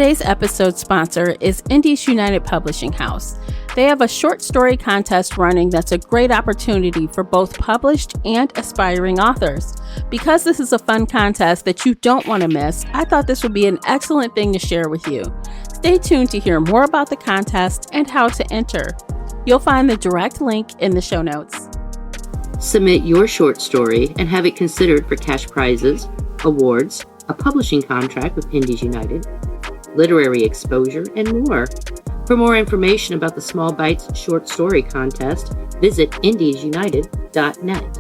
Today's episode sponsor is Indies United Publishing House. They have a short story contest running that's a great opportunity for both published and aspiring authors. Because this is a fun contest that you don't want to miss, I thought this would be an excellent thing to share with you. Stay tuned to hear more about the contest and how to enter. You'll find the direct link in the show notes. Submit your short story and have it considered for cash prizes, awards, a publishing contract with Indies United, literary exposure, and more. For more information about the Small Bites Short Story Contest, visit indiesunited.net.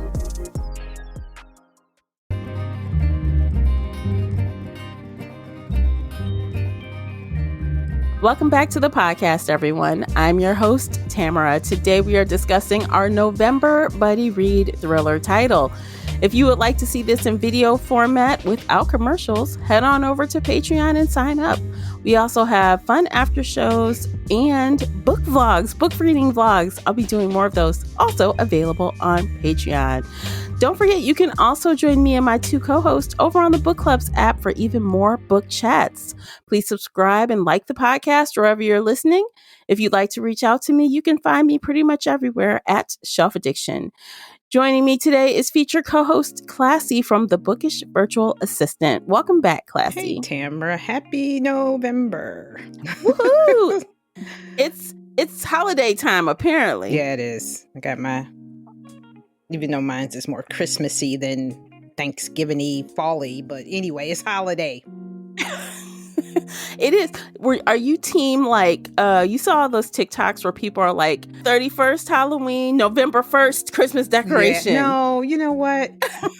Welcome back to the podcast, everyone. I'm your host, Tamara. Today we are discussing our November Buddy Read thriller title. If you would like to see this in video format without commercials, head on over to Patreon and sign up. We also have fun after shows and book vlogs, book reading vlogs. I'll be doing more of those, also available on Patreon. Don't forget, you can also join me and my two co-hosts over on the Book Clubs app for even more book chats. Please subscribe and like the podcast wherever you're listening. If you'd like to reach out to me, you can find me pretty much everywhere at Shelf Addiction. Joining me today is featured co-host Classy from the Bookish Virtual Assistant. Welcome back, Classy. Hey, Tamara. Happy November. Woohoo! It's holiday time, apparently. Yeah, it is. I got my, even though mine's is more Christmassy than Thanksgiving-y, fall-y, but anyway, it's holiday. It is. Are you team like, you saw those TikToks where people are like 31st Halloween, November 1st Christmas decoration? Yeah, no, you know what?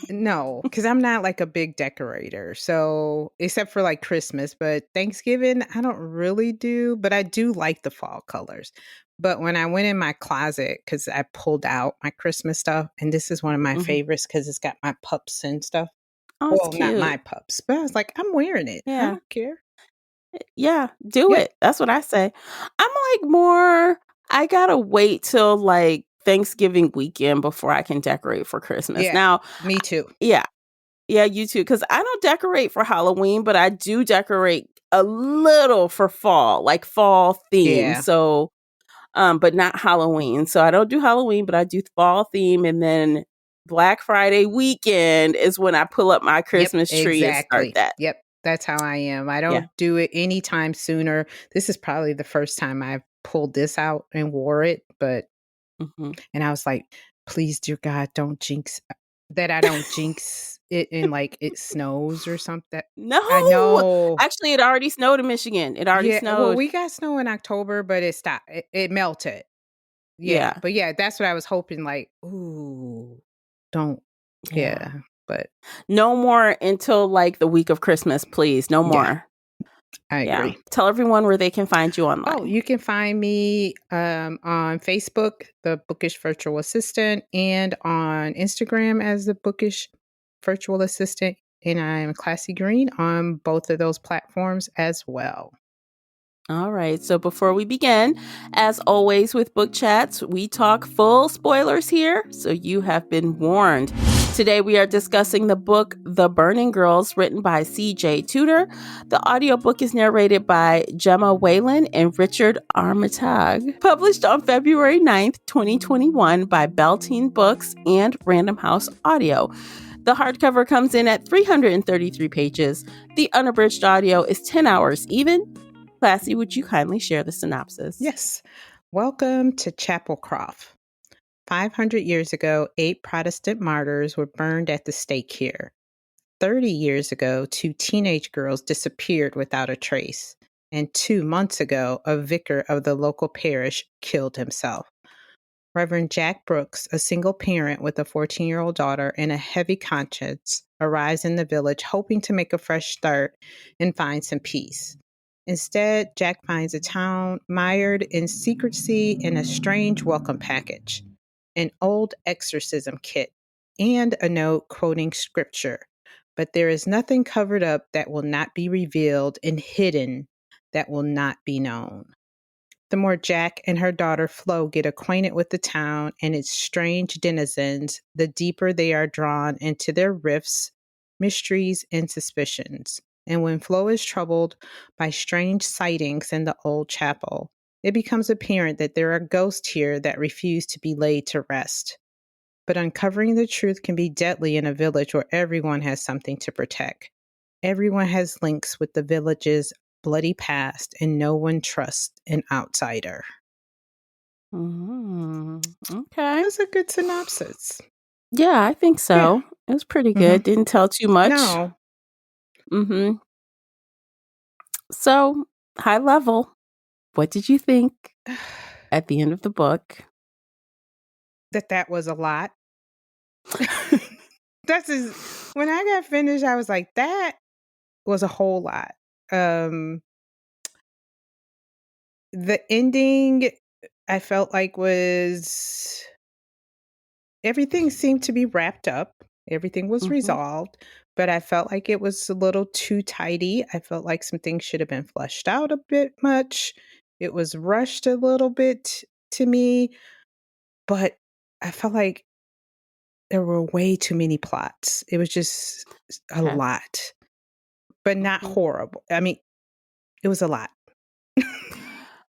No, because I'm not like a big decorator. So, except for like Christmas, but Thanksgiving, I don't really do, but I do like the fall colors. But when I went in my closet, because I pulled out my Christmas stuff, and this is one of my favorites because it's got my pups and stuff. Oh, well, not my pups, but I was like, I'm wearing it. Yeah. I don't care. Yeah, do it. That's what I say. I'm like I gotta wait till like Thanksgiving weekend before I can decorate for Christmas. Yeah, now, me too. Yeah, you too. Because I don't decorate for Halloween, but I do decorate a little for fall, like fall theme. Yeah. So, but not Halloween. So I don't do Halloween, but I do fall theme, and then Black Friday weekend is when I pull up my Christmas tree and start that. Yep. That's how I am. I don't do it anytime sooner. This is probably the first time I've pulled this out and wore it, but and I was like, please, dear God, don't jinx that. I don't jinx it and like it snows or something. No, I know. Actually, it already snowed in Michigan. It already snowed. Well, we got snow in October, but it stopped. It melted. Yeah. But yeah, that's what I was hoping. Like, ooh, don't. Yeah. But no more until like the week of Christmas, please. No more. I agree. Tell everyone where they can find you online. Oh, you can find me on Facebook, the Bookish Virtual Assistant, and on Instagram as the Bookish Virtual Assistant. And I'm Classy Green on both of those platforms as well. All right. So before we begin, as always with book chats, we talk full spoilers here. So you have been warned. Today we are discussing the book The Burning Girls, written by C.J. Tudor. The audiobook is narrated by Gemma Whalen and Richard Armitage. Published on February 9th, 2021 by Beltine Books and Random House Audio. The hardcover comes in at 333 pages. The unabridged audio is 10 hours even. Classy, would you kindly share the synopsis? Yes. Welcome to Chapelcroft. 500 years ago, 8 Protestant martyrs were burned at the stake here. 30 years ago, 2 teenage girls disappeared without a trace. And 2 months ago, a vicar of the local parish killed himself. Reverend Jack Brooks, a single parent with a 14-year-old daughter and a heavy conscience, arrives in the village hoping to make a fresh start and find some peace. Instead, Jack finds a town mired in secrecy and a strange welcome package. An old exorcism kit, and a note quoting scripture. But there is nothing covered up that will not be revealed and hidden that will not be known. The more Jack and her daughter Flo get acquainted with the town and its strange denizens, the deeper they are drawn into their rifts, mysteries, and suspicions. And when Flo is troubled by strange sightings in the old chapel, it becomes apparent that there are ghosts here that refuse to be laid to rest. But uncovering the truth can be deadly in a village where everyone has something to protect. Everyone has links with the village's bloody past, and no one trusts an outsider. Okay. That's a good synopsis. Yeah, I think Yeah. so. It was pretty Mm-hmm. good. Didn't tell too much. No, Mm-hmm. So, high level, what did you think at the end of the book? that was a lot. When I got finished, I was like, that was a whole lot. The ending, I felt like was everything seemed to be wrapped up. Everything was Mhm, resolved, but I felt like it was a little too tidy. I felt like some things should have been fleshed out a bit much. It was rushed a little bit to me, but I felt like there were way too many plots. It was just a okay, lot, but not mhm. horrible. I mean, it was a lot.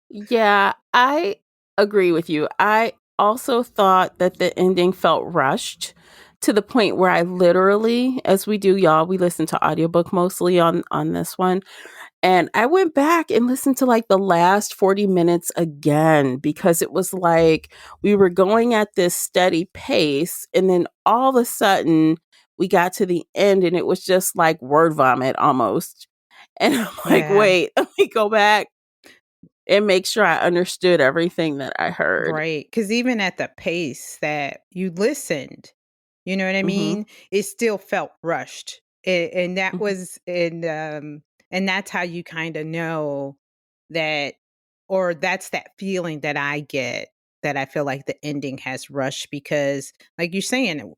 Yeah, I agree with you. I also thought that the ending felt rushed to the point where I literally, as we do, y'all, we listen to audiobook mostly on this one. And I went back and listened to like the last 40 minutes again because it was like we were going at this steady pace. And then all of a sudden we got to the end and it was just like word vomit almost. And I'm like, Yeah. wait, let me go back and make sure I understood everything that I heard. Right, because even at the pace that you listened, you know what I Hmm. mean? It still felt rushed, and that Hmm. was and that's how you kinda know that or that's that feeling that I get that I feel like the ending has rushed because, like you're saying,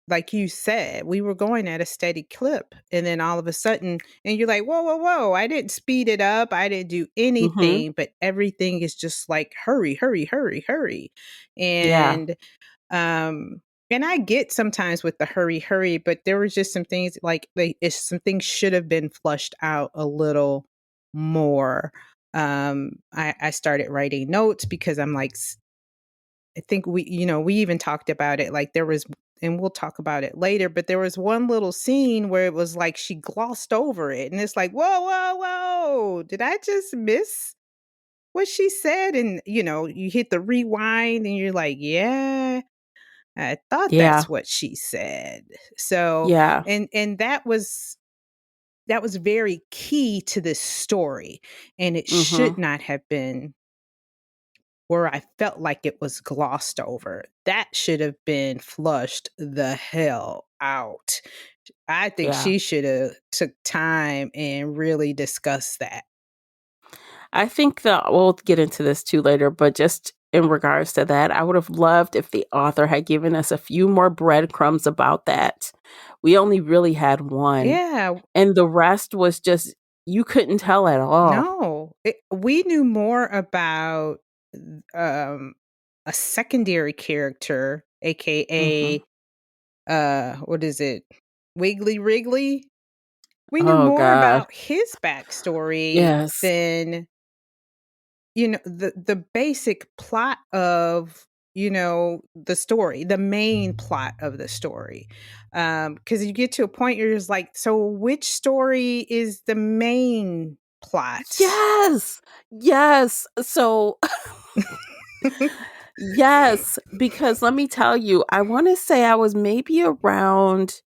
like you said, we were going at a steady clip. And then all of a sudden, and you're like, whoa, whoa, whoa, I didn't speed it up. I didn't do Hmm. anything, but everything is just like, hurry, hurry, hurry, hurry. Yeah. And, um, and I get sometimes with the hurry, hurry, but there was just some things some things should have been flushed out a little more. I started writing notes because I'm like, I think we even talked about it. Like there was, and we'll talk about it later, but there was one little scene where it was like she glossed over it. And it's like, whoa, whoa, whoa. Did I just miss what she said? And, you hit the rewind and you're like, yeah, I thought Yeah. that's what she said. So, Yeah. and that was very key to this story. And it Hmm. should not have been where I felt like it was glossed over. That should have been flushed the hell out. I think Yeah. she should have took time and really discussed that. I think that we'll get into this too later, but just in regards to that, I would have loved if the author had given us a few more breadcrumbs about that. We only really had one, Yeah, and the rest was just you couldn't tell at all. no. We knew more about um a secondary character, Mhm. aka what is it? Wiggly Wrigley. We knew Oh more god. about his backstory Yes. than the basic plot of the story, the main plot of the story. Because you get to a point where you're just like, so which story is the main plot? Yes. Yes. So yes, because let me tell you, I want to say I was maybe around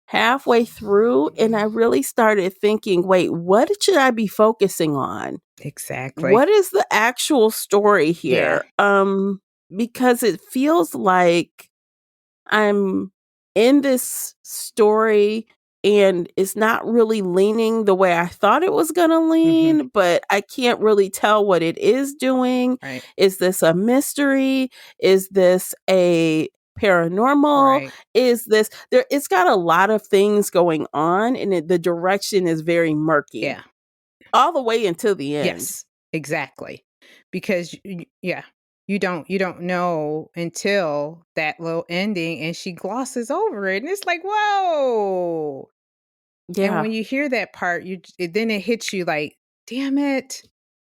halfway through and I really started thinking, wait, what should I be focusing on? Exactly. What is the actual story Yeah. here? Because it feels like I'm in this story and it's not really leaning the way I thought it was going to Hmm. lean, but I can't really tell what it is doing. Right. Is this a mystery? Is this a paranormal? Right. Is this there? It's got a lot of things going on and the direction is very murky Yeah. all the way until the end. Yes. Exactly. Because yeah, you don't know until that little ending, and she glosses over it, and it's like, whoa. And Yeah. when you hear that part, then it hits you like, damn it.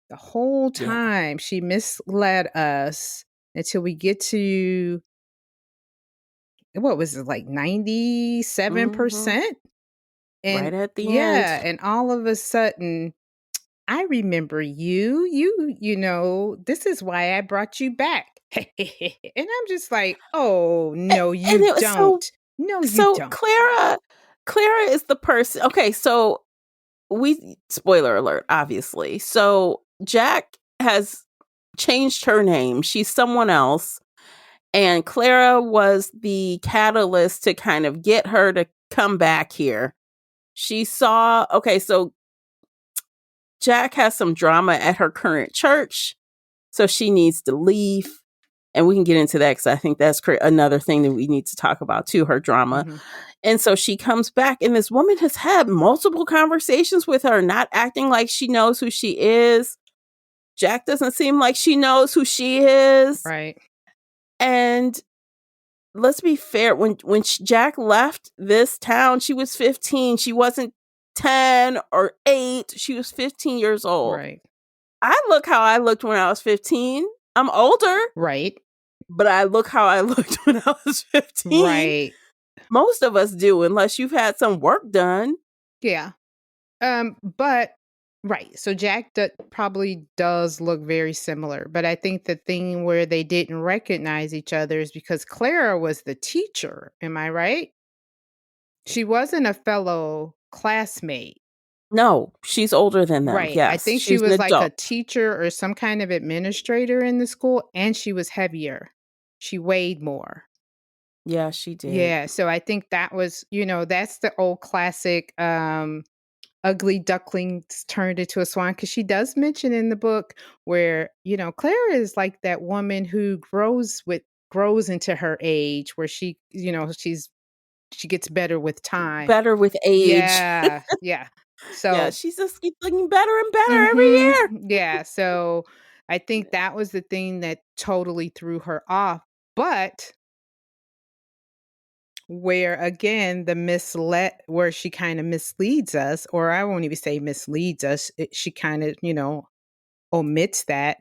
The whole Yeah. time she misled us until we get to, what was it, like Hmm. 97%? And Right at the end. yeah, and all of a sudden, I remember this is why I brought you back. And I'm just like, oh, no, And you it was don't. No, you so don't. Clara is the person. Okay, so spoiler alert, obviously. So Jack has changed her name. She's someone else. And Clara was the catalyst to kind of get her to come back here. She saw, okay, so Jack has some drama at her current church. So she needs to leave. And we can get into that because I think that's another thing that we need to talk about too, her drama. Mhm. And so she comes back, and this woman has had multiple conversations with her, not acting like she knows who she is. Jack doesn't seem like she knows who she is. Right. And let's be fair, when Jack left this town, she was 15. She wasn't 10 or 8. She was 15 years old. Right. I look how I looked when I was 15. I'm older, Right. but I look how I looked when I was 15. Right. Most of us do, unless you've had some work done. Yeah. But right. So Jack probably does look very similar, but I think the thing where they didn't recognize each other is because Clara was the teacher. Am I right? She wasn't a fellow classmate. No, she's older than them. Right. I Yes, think she she's an was like a adult. teacher or some kind of administrator in the school, and she was heavier. She weighed more. Yeah, she did. Yeah. So I think that was, that's the old classic ugly ducklings turned into a swan, because she does mention in the book where Clara is like that woman who grows into her age, where she gets better with time. Better with age. Yeah. Yeah, So she's just keeps looking better and better every mhm, year. yeah, so I think that was the thing that totally threw her off. But where again where she kind of misleads us, or I won't even say misleads us, she kind of omits that.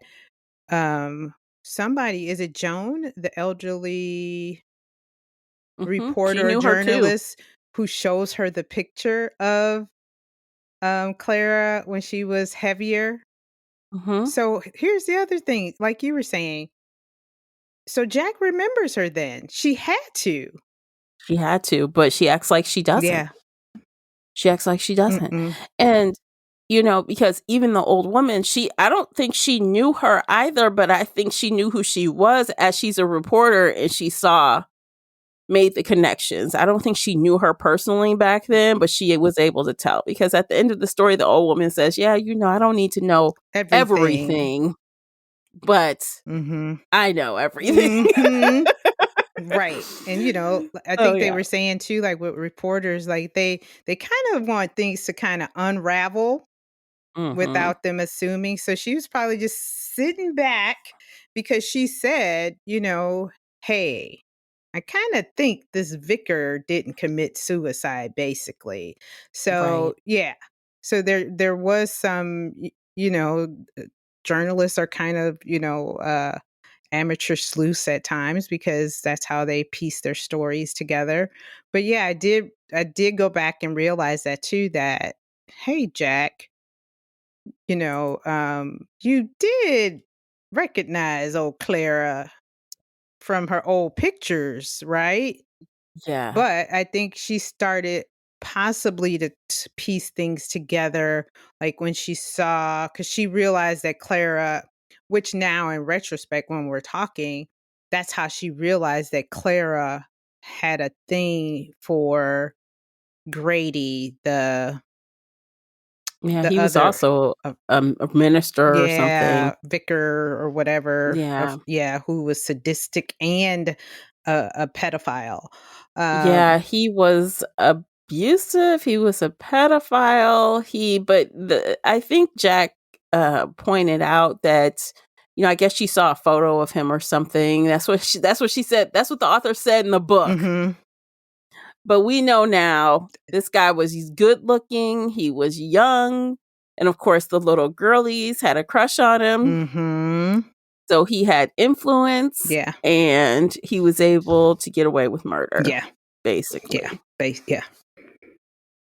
Somebody, is it Joan, the elderly She reporter or knew her too. journalist, who shows her the picture of Clara when she was heavier? Hmm. So here's the other thing, like you were saying. So Jack remembers her then. She had to. She had to, but she acts like she doesn't. Yeah. She acts like she doesn't. Mm-mm. And because even the old woman, I don't think she knew her either, but I think she knew who she was, as she's a reporter and she made the connections. I don't think she knew her personally back then, but she was able to tell, because at the end of the story, the old woman says, yeah, I don't need to know Everything. everything, but Mm-hmm. I know everything. Mm-hmm. Right. And I Oh think they yeah. were saying too, like with reporters, like they kind of want things to kind of unravel Hmm. without them assuming. So she was probably just sitting back because she said, hey, I kind of think this vicar didn't commit suicide, basically. Right. So yeah. So there was some, uh, journalists are kind of, amateur sleuths at times, because that's how they piece their stories together. But yeah, I did go back and realize that too, that, hey, Jack, you did recognize old Clara from her old pictures, right? Yeah. But I think she started possibly to piece things together, like when she saw, because she realized that Clara, which now in retrospect, when we're talking, that's how she realized that Clara had a thing for Grady, Yeah. the He was other, also uh, a minister or something. yeah, vicar or whatever, Yeah. yeah, who was sadistic and a pedophile. Yeah. He was abusive. He was a pedophile. I think Jack pointed out that, I guess she saw a photo of him or something. That's what she said. That's what the author said in the book. Mhm. But we know now this guy he's good looking, he was young, and of course the little girlies had a crush on him. Mm-hmm. So he had influence. Yeah. And he was able to get away with murder. Yeah. Basically. Yeah.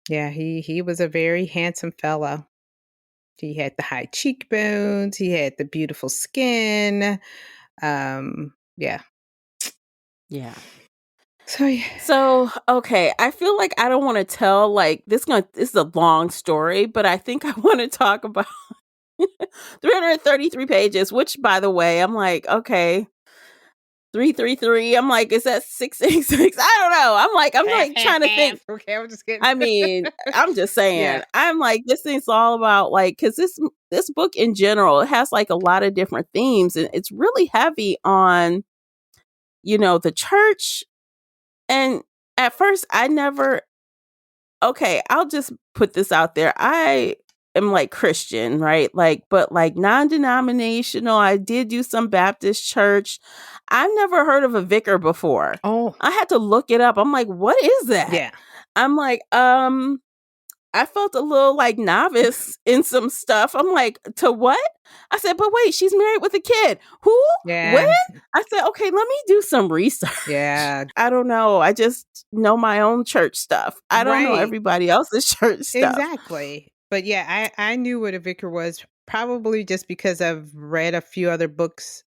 Yeah, he was a very handsome fellow. He had the high cheekbones, he had the beautiful skin. Yeah. Yeah. So yeah. So, okay, I feel like I don't want to tell like this is a long story, but I think I want to talk about 333 pages, which by the way, I'm like, okay, 333. I'm like, is that 666? I don't know. I'm like trying to think. Okay, I'm just kidding. I mean, I'm just saying. Yeah. I'm like, this thing's all about like, because this book in general, it has like a lot of different themes, and it's really heavy on, the church. And at first, okay, I'll just put this out there. I am like Christian, right? Like, but like non-denominational. I did do some Baptist church. I've never heard of a vicar before. Oh. I had to look it up. I'm like, what is that? Yeah. I'm like, I felt a little like novice in some stuff. I'm like, to what? I said, but wait, she's married with a kid. Who? Yeah. When? I said, okay, let me do some research. Yeah. I don't know. I just know my own church stuff. I don't know everybody else's church stuff. Exactly. But yeah, I knew what a vicar was probably just because I've read a few other books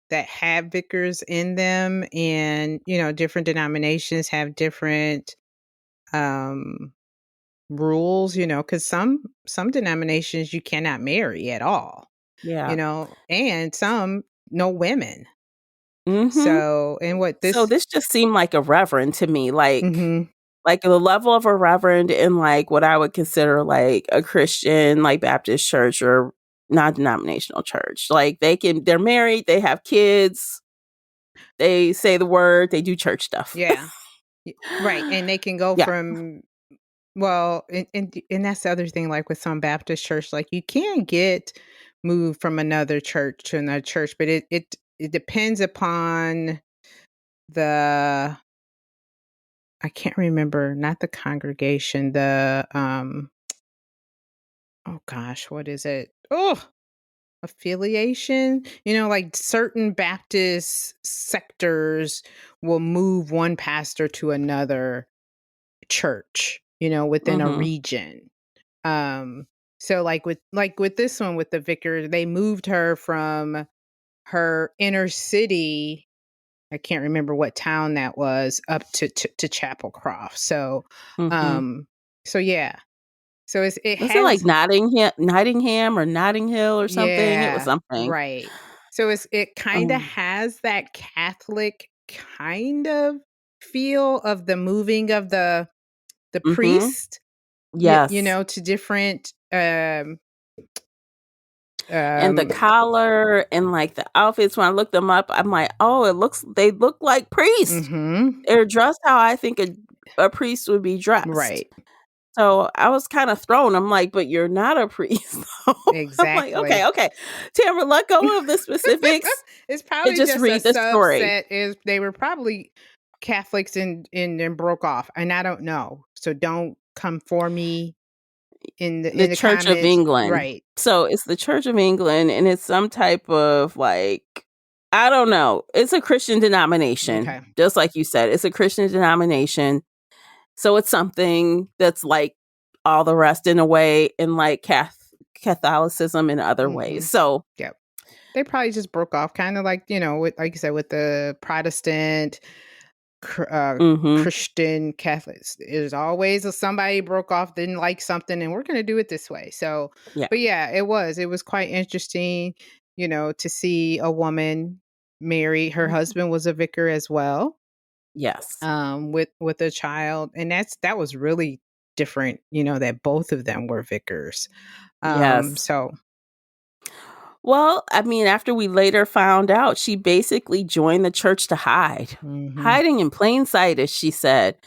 that have vicars in them, and different denominations have different rules, because some denominations you cannot marry at all. Yeah. And some no women. Mm-hmm. So, and so this just seemed like a reverend to me, like Mhm. like the level of a reverend in like what I would consider like a Christian, like Baptist church or non-denominational church. Like they're married, they have kids, they say the word, they do church stuff. Yeah. Right. And they can go from, well, and that's the other thing, like with some Baptist church, like you can get moved from another church to another church, but it depends upon the, I can't remember, not the congregation, the oh gosh, what is it? Oh, affiliation. Like certain Baptist sectors will move one pastor to another church, within a Mm-hmm. region. So like with this one with the vicar, they moved her from her inner city, I can't remember what town that was, up to Chapel Croft. So Mm-hmm. so yeah. So it Was it like has, Nottingham or Notting Hill or something? It was yeah, something. right. So it kind of has that Catholic kind of feel of the moving of the Mm-hmm. priest, Yes. to different and the collar and like the outfits, when I looked them up, I'm like, oh, they look like priests. Mhm. They're dressed how I think a priest would be dressed. Right. So I was kind of thrown. I'm like, but you're not a priest. Exactly. I'm like, okay. Tamara, let go of the specifics. It's probably just read the story. subset. Is they were probably Catholics and broke off, and I don't know. So don't come for me in the Church of comments. England. Right. So it's the Church of England, and it's some type of like, I don't know. It's a Christian denomination. Okay. Just like you said, it's a Christian denomination. So it's something that's like all the rest in a way, in like Catholicism in other ways. So yep, they probably just broke off, kind of like with, like you said, with the Protestant, Christian, Catholics. There's always somebody broke off, didn't like something, and we're going to do it this way. So, yeah. But yeah, it was quite interesting, to see a woman marry. Her husband was a vicar as well. Yes. With a child, and that was really different, that both of them were vicars. Yes. So, well, I mean, after we later found out, she basically joined the church to hide, hiding in plain sight, as she said.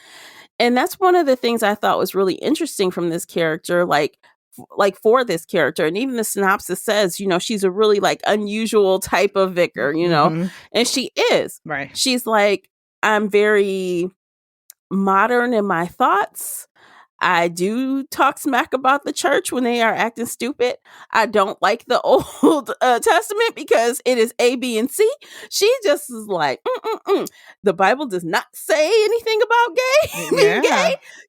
And that's one of the things I thought was really interesting from this character, like for this character. And even the synopsis says, she's a really like unusual type of vicar, and she is. Right. She's like, I'm very modern in my thoughts. I do talk smack about the church when they are acting stupid. I don't like the Old Testament because it is A, B, and C. She just is like, the Bible does not say anything about being Yeah.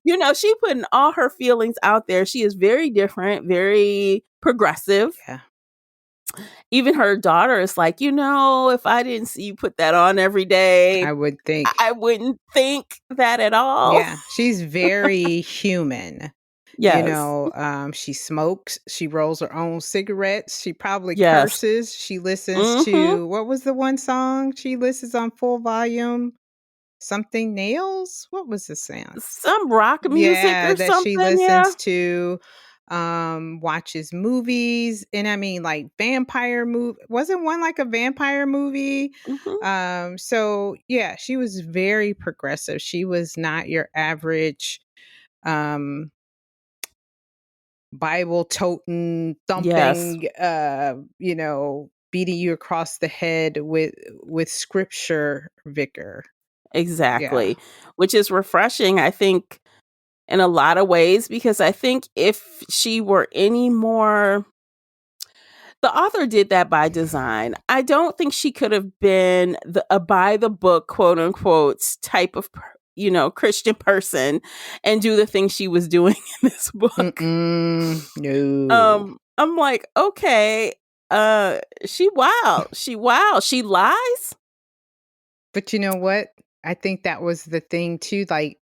gay. She putting all her feelings out there. She is very different, very progressive. Yeah. Even her daughter is like, if I didn't see you put that on every day, I would think. I wouldn't think that at all. Yeah. She's very human. Yes. She smokes. She rolls her own cigarettes. She probably Yes. curses. She listens Mm-hmm. to, what was the one song she listens on full volume? Something Nails? What was the sound? Some rock music Yeah, or that she something. Yeah. listens to, watches movies, and I mean, like, vampire movie. Wasn't one like a vampire movie? Mm-hmm. So yeah, she was very progressive. She was not your average, um Bible toting, Yes. thumping, beating you across the head with scripture vicar. Yeah. Exactly. Which is refreshing, I think, in a lot of ways, because I think if she were any more, the author did that by design. I don't think she could have been a by the book, quote unquote, type of Christian person and do the things she was doing in this book. No. I'm like, okay, she wild. She lies. But you know what? I think that was the thing too, like,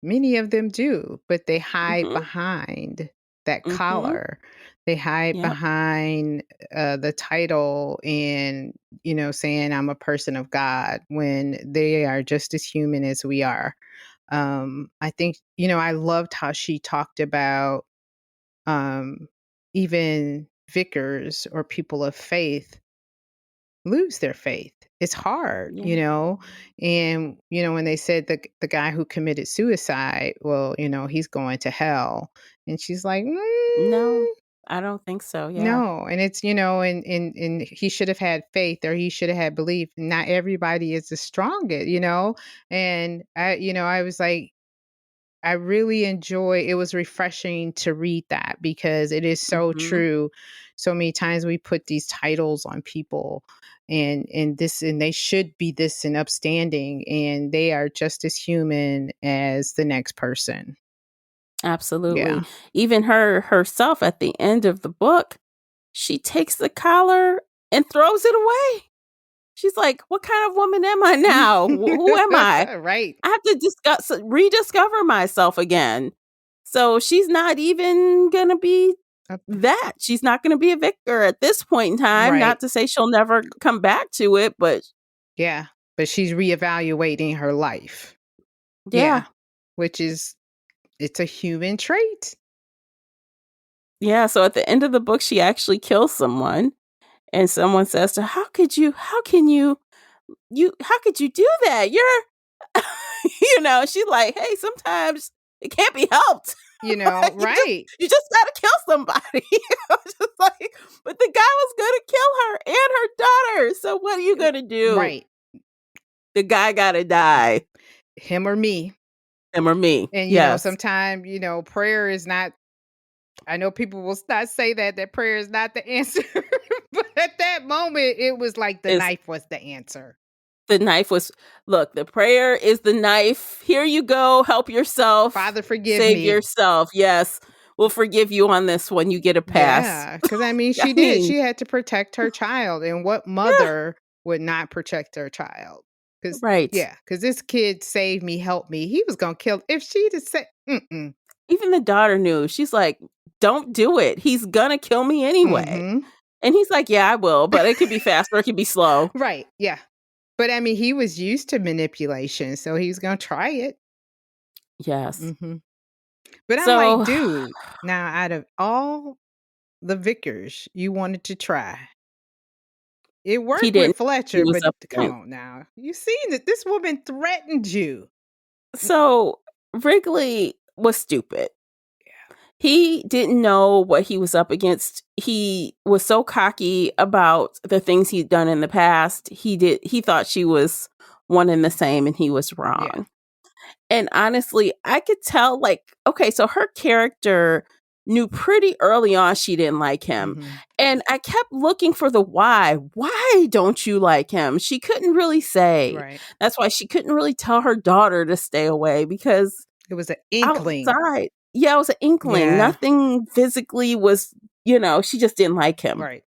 many of them do, but they hide Mhm. behind that Mhm. collar. They hide Yep. behind, the title and, saying, "I'm a person of God," when they are just as human as we are. I think, I loved how she talked about, um, even vicars or people of faith lose their faith. It's hard, Yeah. and when they said the guy who committed suicide, well, he's going to hell, and she's like, No, I don't think so. Yeah. no, and it's and he should have had faith, or he should have had belief. Not everybody is the strongest, and I was like, I really enjoy it. Was refreshing to read that because it is so Mhm. true. So many times we put these titles on people and they should be this and upstanding, and they are just as human as the next person. Absolutely. Yeah. Even her herself at the end of the book, she takes the collar and throws it away. She's like, "What kind of woman am I now? Who am I? Right. I have to rediscover myself again." So she's not even gonna be Uh, that. She's not gonna be a vicar at this point in time. right. Not to say she'll never come back to it, but Yeah. But she's reevaluating her life. yeah. Yeah. Which is it's a human trait. Yeah, so at the end of the book, she actually kills someone, and someone says to her, how could you do that? You're, she's like, hey, sometimes it can't be helped. Like, Right. you just gotta kill somebody. I was just like, but the guy was gonna kill her and her daughter. So what are you gonna do? Right. The guy gotta die. Him or me. Him or me. And Yes. sometimes, prayer is not. I know people will not say that prayer is not the answer, but at that moment, it was like the It's knife was the answer. the knife was look, the prayer is the knife. Here you go. Help yourself. Father, forgive Save me. yourself. Yes. We'll forgive you on this one. You get a pass. Yeah, because I mean, I she did. mean, She had to protect her child, and what yeah, mother would not protect her child? Because right. yeah, because this kid saved me, helped me. He was gonna kill if she'd have said, mm-mm, Even the daughter knew. She's like, don't do it. He's gonna kill me anyway. mm-hmm. And he's like, yeah, I will, but it could be fast or it could be slow. Right, yeah. But I mean, he was used to manipulation, so he was gonna try it. Yes. Mm-hmm. But I'm like, So dude, now out of all the vicars you wanted to try, it he worked with didn't he Fletcher, was but up come against. on now. You seen that this woman threatened you. So Wrigley was stupid. He didn't know what he was up against. He was so cocky about the things he'd done in the past. He thought she was one and the same, and he was Yeah. wrong. And honestly, I could tell, like, okay, so her character knew pretty early on she didn't like him. Mhm. And I kept looking for the why. Why don't you like him? She couldn't really say. Right. That's why she couldn't really tell her daughter to stay away because It was an inkling. outside, yeah, it was an inkling. Yeah. Nothing physically was, she just didn't like him. Right.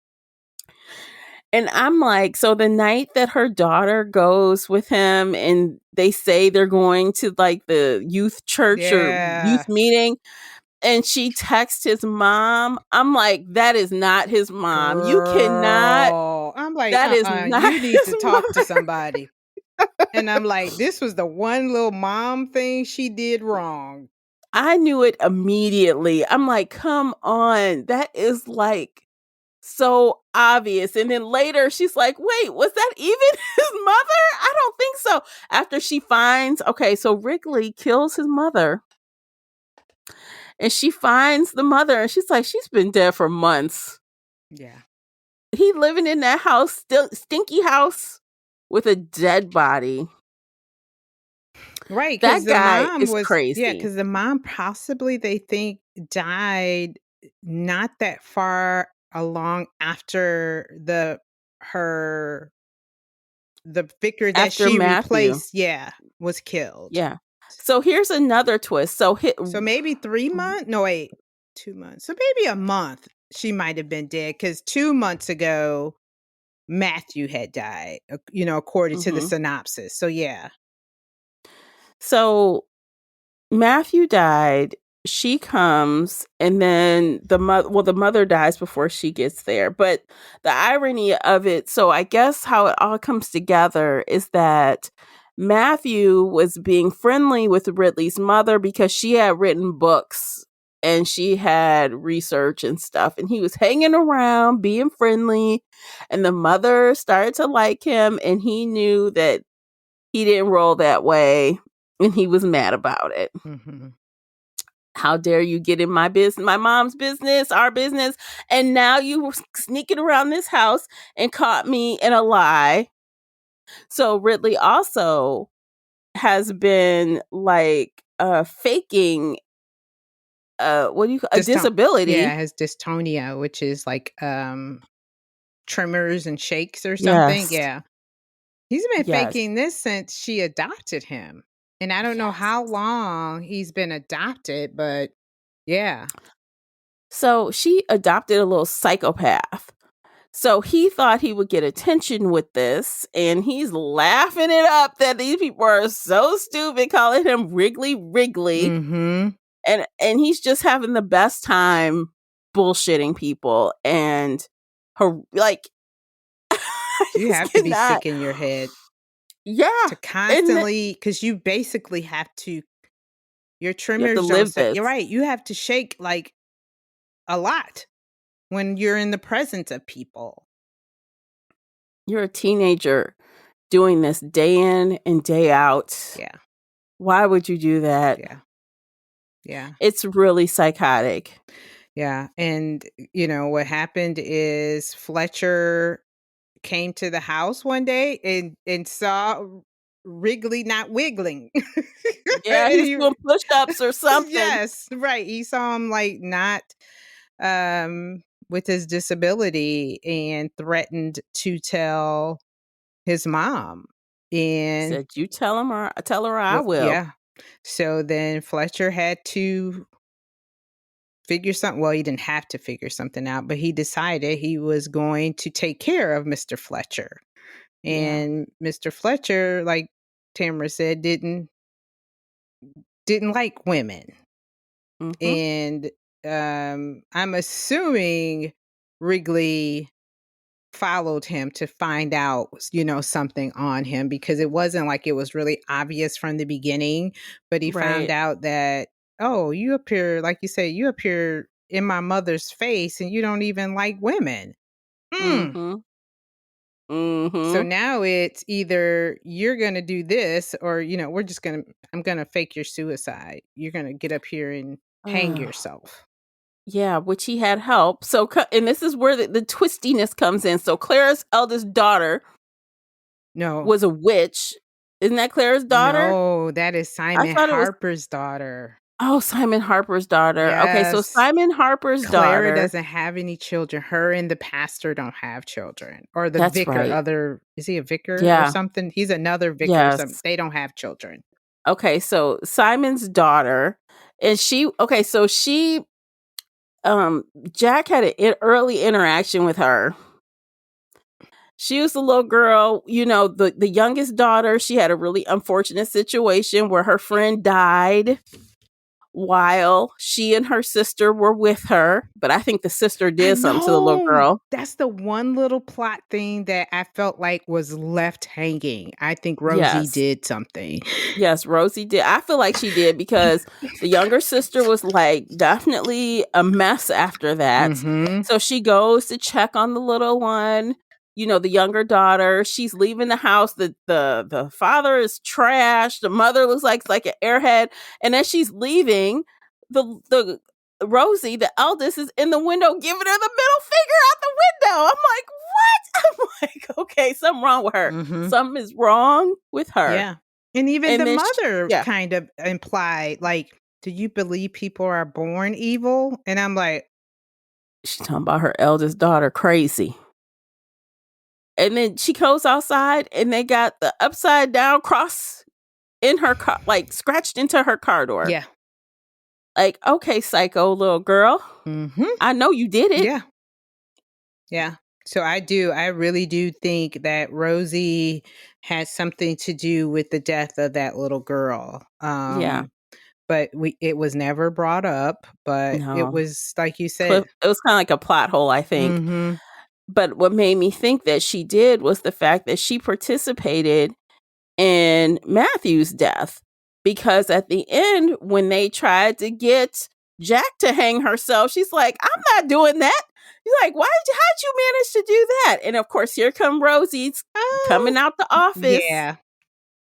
And I'm like, so the night that her daughter goes with him and they say they're going to like the youth church or youth Yeah. meeting, and she texts his mom, I'm like, that is not his mom. You cannot, Girl. I'm like, that is not you need to his talk to mother. somebody. And I'm like, this was the one little mom thing she did wrong. I knew it immediately. I'm like, come on. That is like so obvious. And then later she's like, wait, was that even his mother? I don't think so. After she finds, okay, so Wrigley kills his mother and she finds the mother and she's like, she's been dead for months. Yeah. He living in that house, still stinky house with a dead body. Right. That Because the guy mom is was, crazy. because the mom possibly they think died not that far along after her the vicar that After she Matthew. replaced, was killed. Yeah. So here's another twist. So So maybe 3 months? No, wait, 2 months. So maybe a month she might have been dead because 2 months ago, Matthew had died, according to the mhm. synopsis. So yeah. So Matthew died. She comes, and then the mother dies before she gets there. But the irony of it, so I guess how it all comes together is that Matthew was being friendly with Ridley's mother because she had written books and she had research and stuff, and he was hanging around being friendly, and the mother started to like him, and he knew that he didn't roll that way, and he was mad about it. Mhm. How dare you get in my business, my mom's business, our business, and now you were sneaking around this house and caught me in a lie. So Ridley also has been like faking what do you call a disability. Has dystonia, which is like tremors and shakes or something. Yes. Yeah. He's been Yes. faking this since she adopted him. And I don't know Yes. how long he's been adopted, but yeah. So she adopted a little psychopath. So he thought he would get attention with this, and he's laughing it up that these people are so stupid, calling him Wrigley. Mhm. And he's just having the best time bullshitting people and her like I You just have to be cannot. sick in your head Yeah. to And constantly, because you basically have to, your you have to tremors don't live say, this. you're right. You have to shake like a lot when you're in the presence of people. You're a teenager doing this day in and day out. Yeah. Why would you do that? Yeah. Yeah. It's really psychotic. Yeah. And, what happened is Fletcher came to the house one day and saw Wrigley not wiggling. Yeah, And he's doing push-ups or something. yes, right. He saw him like not with his disability and threatened to tell his mom. And Said, you tell him or tell her I will. yeah. So then Fletcher had to figure something. Well, he didn't have to figure something out, but he decided he was going to take care of Mr. Fletcher. Yeah. And Mr. Fletcher, like Tamara said, didn't like women. Mm-hmm. And I'm assuming Wrigley followed him to find out, something on him, because it wasn't like it was really obvious from the beginning, but he found Right. out that, oh, you appear, like you say, you appear in my mother's face and you don't even like women. Mm-hmm. So Mm-hmm. now it's either you're going to do this or, I'm going to fake your suicide. You're going to get up here and hang yourself. Yeah, which he had help. So, and this is where the twistiness comes in. So Clara's eldest daughter No. was a witch. Isn't that Claire's daughter? No, that is I Simon thought it was. Harper's daughter. Oh, Simon Harper's daughter. Okay, so Yes. Simon Harper's Clara daughter. doesn't have any children. Her and the pastor don't have children. Or the That's vicar, right. is he a vicar or Yeah. something? He's another vicar or something. Yes. They don't have children. Okay, so Simon's daughter, and Jack had an early interaction with her. She was the little girl, the youngest daughter. She had a really unfortunate situation where her friend died while she and her sister were with her. But I think the sister did something to the little girl. That's the one little plot thing that I felt like was left hanging. I think Rosie did something. Yes, Rosie did. I feel like she did because the younger sister was like definitely a mess after that. Mhm. So she goes to check on the little one. The younger daughter, she's leaving the house. The father is trash. The mother looks like an airhead. And as she's leaving, the Rosie, the eldest, is in the window giving her the middle finger out the window. I'm like, what? I'm like, okay, something wrong with her. Mhm. Something is wrong with her. Yeah. And even And the then mother kind of implied, like, do you believe people are born evil? And I'm like, she's talking about her eldest daughter crazy. And then she goes outside and they got the upside down cross in her car, like scratched into her car door. yeah. Like, okay, psycho little girl. Mhm. I know you did it. Yeah. Yeah. So I really do think that Rosie has something to do with the death of that little girl. Yeah. But it was never brought up, but No. it was like you said. It was kind of like a plot hole, I think. Mhm. But what made me think that she did was the fact that she participated in Matthew's death. Because at the end, when they tried to get Jack to hang herself, she's like, I'm not doing that. He's like, how'd you manage to do that? And of course, here come Rosie's coming out the office. Yeah.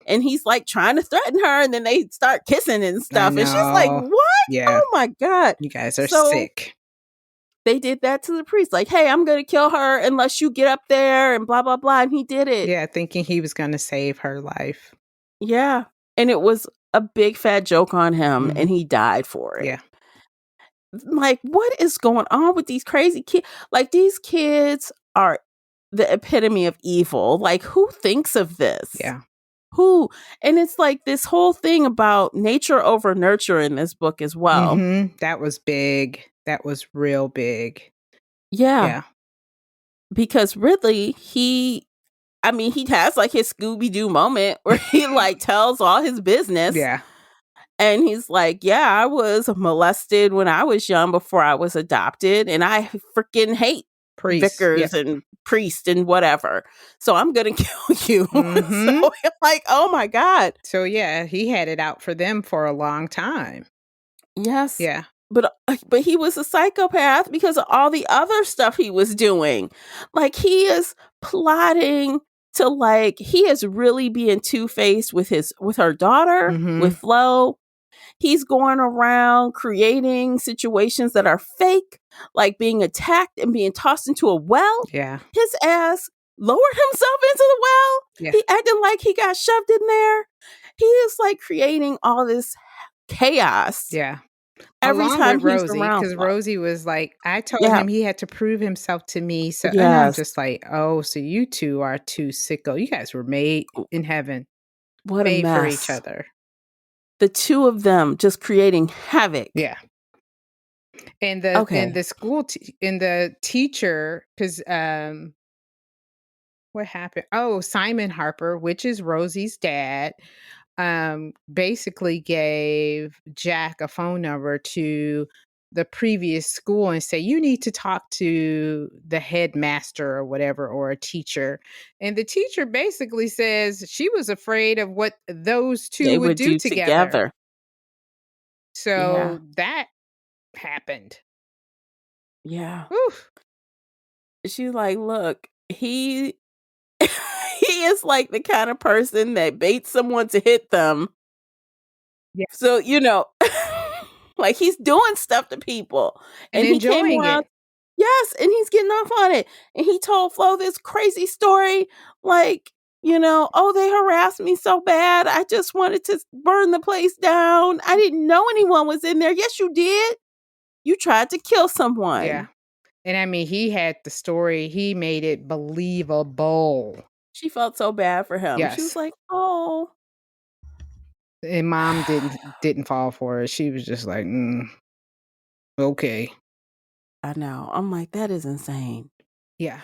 And he's like trying to threaten her. And then they start kissing and stuff. And she's like, what? Yeah. Oh my God. You guys are sick. They did that to the priest. Like, hey, I'm going to kill her unless you get up there and blah, blah, blah. And he did it. Yeah, thinking he was going to save her life. Yeah. And it was a big fat joke on him. And he died for it. Yeah. Like, what is going on with these crazy kids? Like, these kids are the epitome of evil. Like, who thinks of this? Yeah. Who? And it's like this whole thing about nature over nurture in this book as well. Mm-hmm. That was big. That was real big. Yeah. Because Ridley, he has like his Scooby-Doo moment where he like tells all his business. Yeah. And he's like, yeah, I was molested when I was young before I was adopted. And I freaking hate vicars and priests and whatever. So I'm going to kill you. Mm-hmm. So like, oh my God. So yeah, he had it out for them for a long time. Yes. Yeah. But he was a psychopath because of all the other stuff he was doing. Like, he is plotting to, like, he is really being two-faced with her daughter, with Flo. He's going around creating situations that are fake, like being attacked and being tossed into a well. Yeah. His ass lowered himself into the well. Yeah. He acting like he got shoved in there. He is like creating all this chaos. Yeah. Every Along time with he's Rosie, around, because Rosie was like, I told him he had to prove himself to me. So and I'm just like, oh, so you two are two sicko. You guys were made in heaven. What made a mess for each other. The two of them just creating havoc. Yeah. And the school and the teacher, because what happened? Oh, Simon Harper, which is Rosie's dad, basically gave Jack a phone number to the previous school and say, you need to talk to the headmaster or whatever, or a teacher. And the teacher basically says she was afraid of what those two would do together. So that happened. Yeah. Oof. She's like, look, he is like the kind of person that baits someone to hit them. Yeah. So, like, he's doing stuff to people. And he came around. Yes, and he's getting off on it. And he told Flo this crazy story. Like, oh, they harassed me so bad. I just wanted to burn the place down. I didn't know anyone was in there. Yes, you did. You tried to kill someone. Yeah. And I mean, he had the story. He made it believable. She felt so bad for him. Yes. She was like, oh. And mom didn't fall for it. She was just like, okay. I know. I'm like, that is insane. Yeah.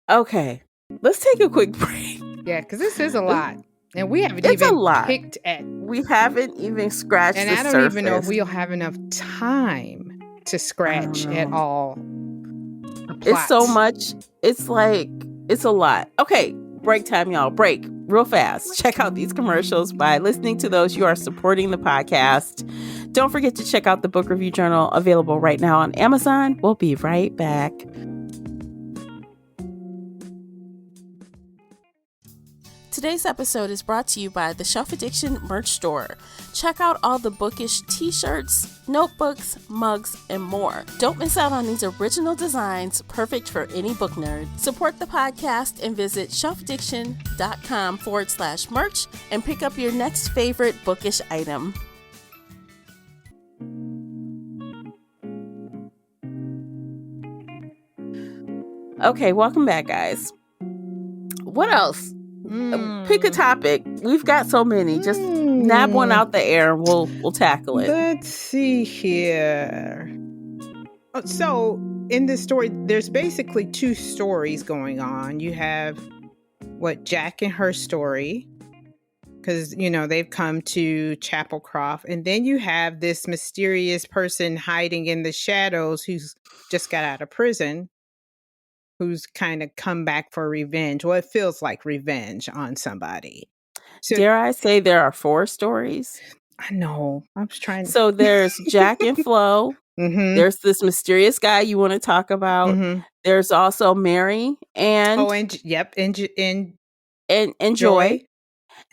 Okay. Let's take a quick break. Yeah, because this is a lot. And we haven't It's even a lot. picked at. We haven't even scratched and the I don't surface. even know if we'll have enough time to scratch at all. It's so much. It's like, it's a lot. Okay, break time, y'all. Break real fast. Check out these commercials. By listening to those, you are supporting the podcast. Don't forget to check out the book review journal, available right now on Amazon. We'll be right back. Today's episode is brought to you by the Shelf Addiction merch store. Check out all the bookish t-shirts, notebooks, mugs, and more. Don't miss out on these original designs, perfect for any book nerd. Support the podcast and visit shelfaddiction.com/merch and pick up your next favorite bookish item. Okay, welcome back, guys. What else? Pick a topic. We've got so many. Just nab one out the air and we'll tackle it. Let's see here. So in this story, there's basically two stories going on. You have Jack and her story, because they've come to Chapelcroft, and then you have this mysterious person hiding in the shadows who's just got out of prison, who's kind of come back for revenge. Well, it feels like revenge on somebody. So, dare I say there are 4 stories? I know. I was trying. So there's Jack and Flo. Mm-hmm. There's this mysterious guy you want to talk about. Mm-hmm. There's also Mary and and Joy.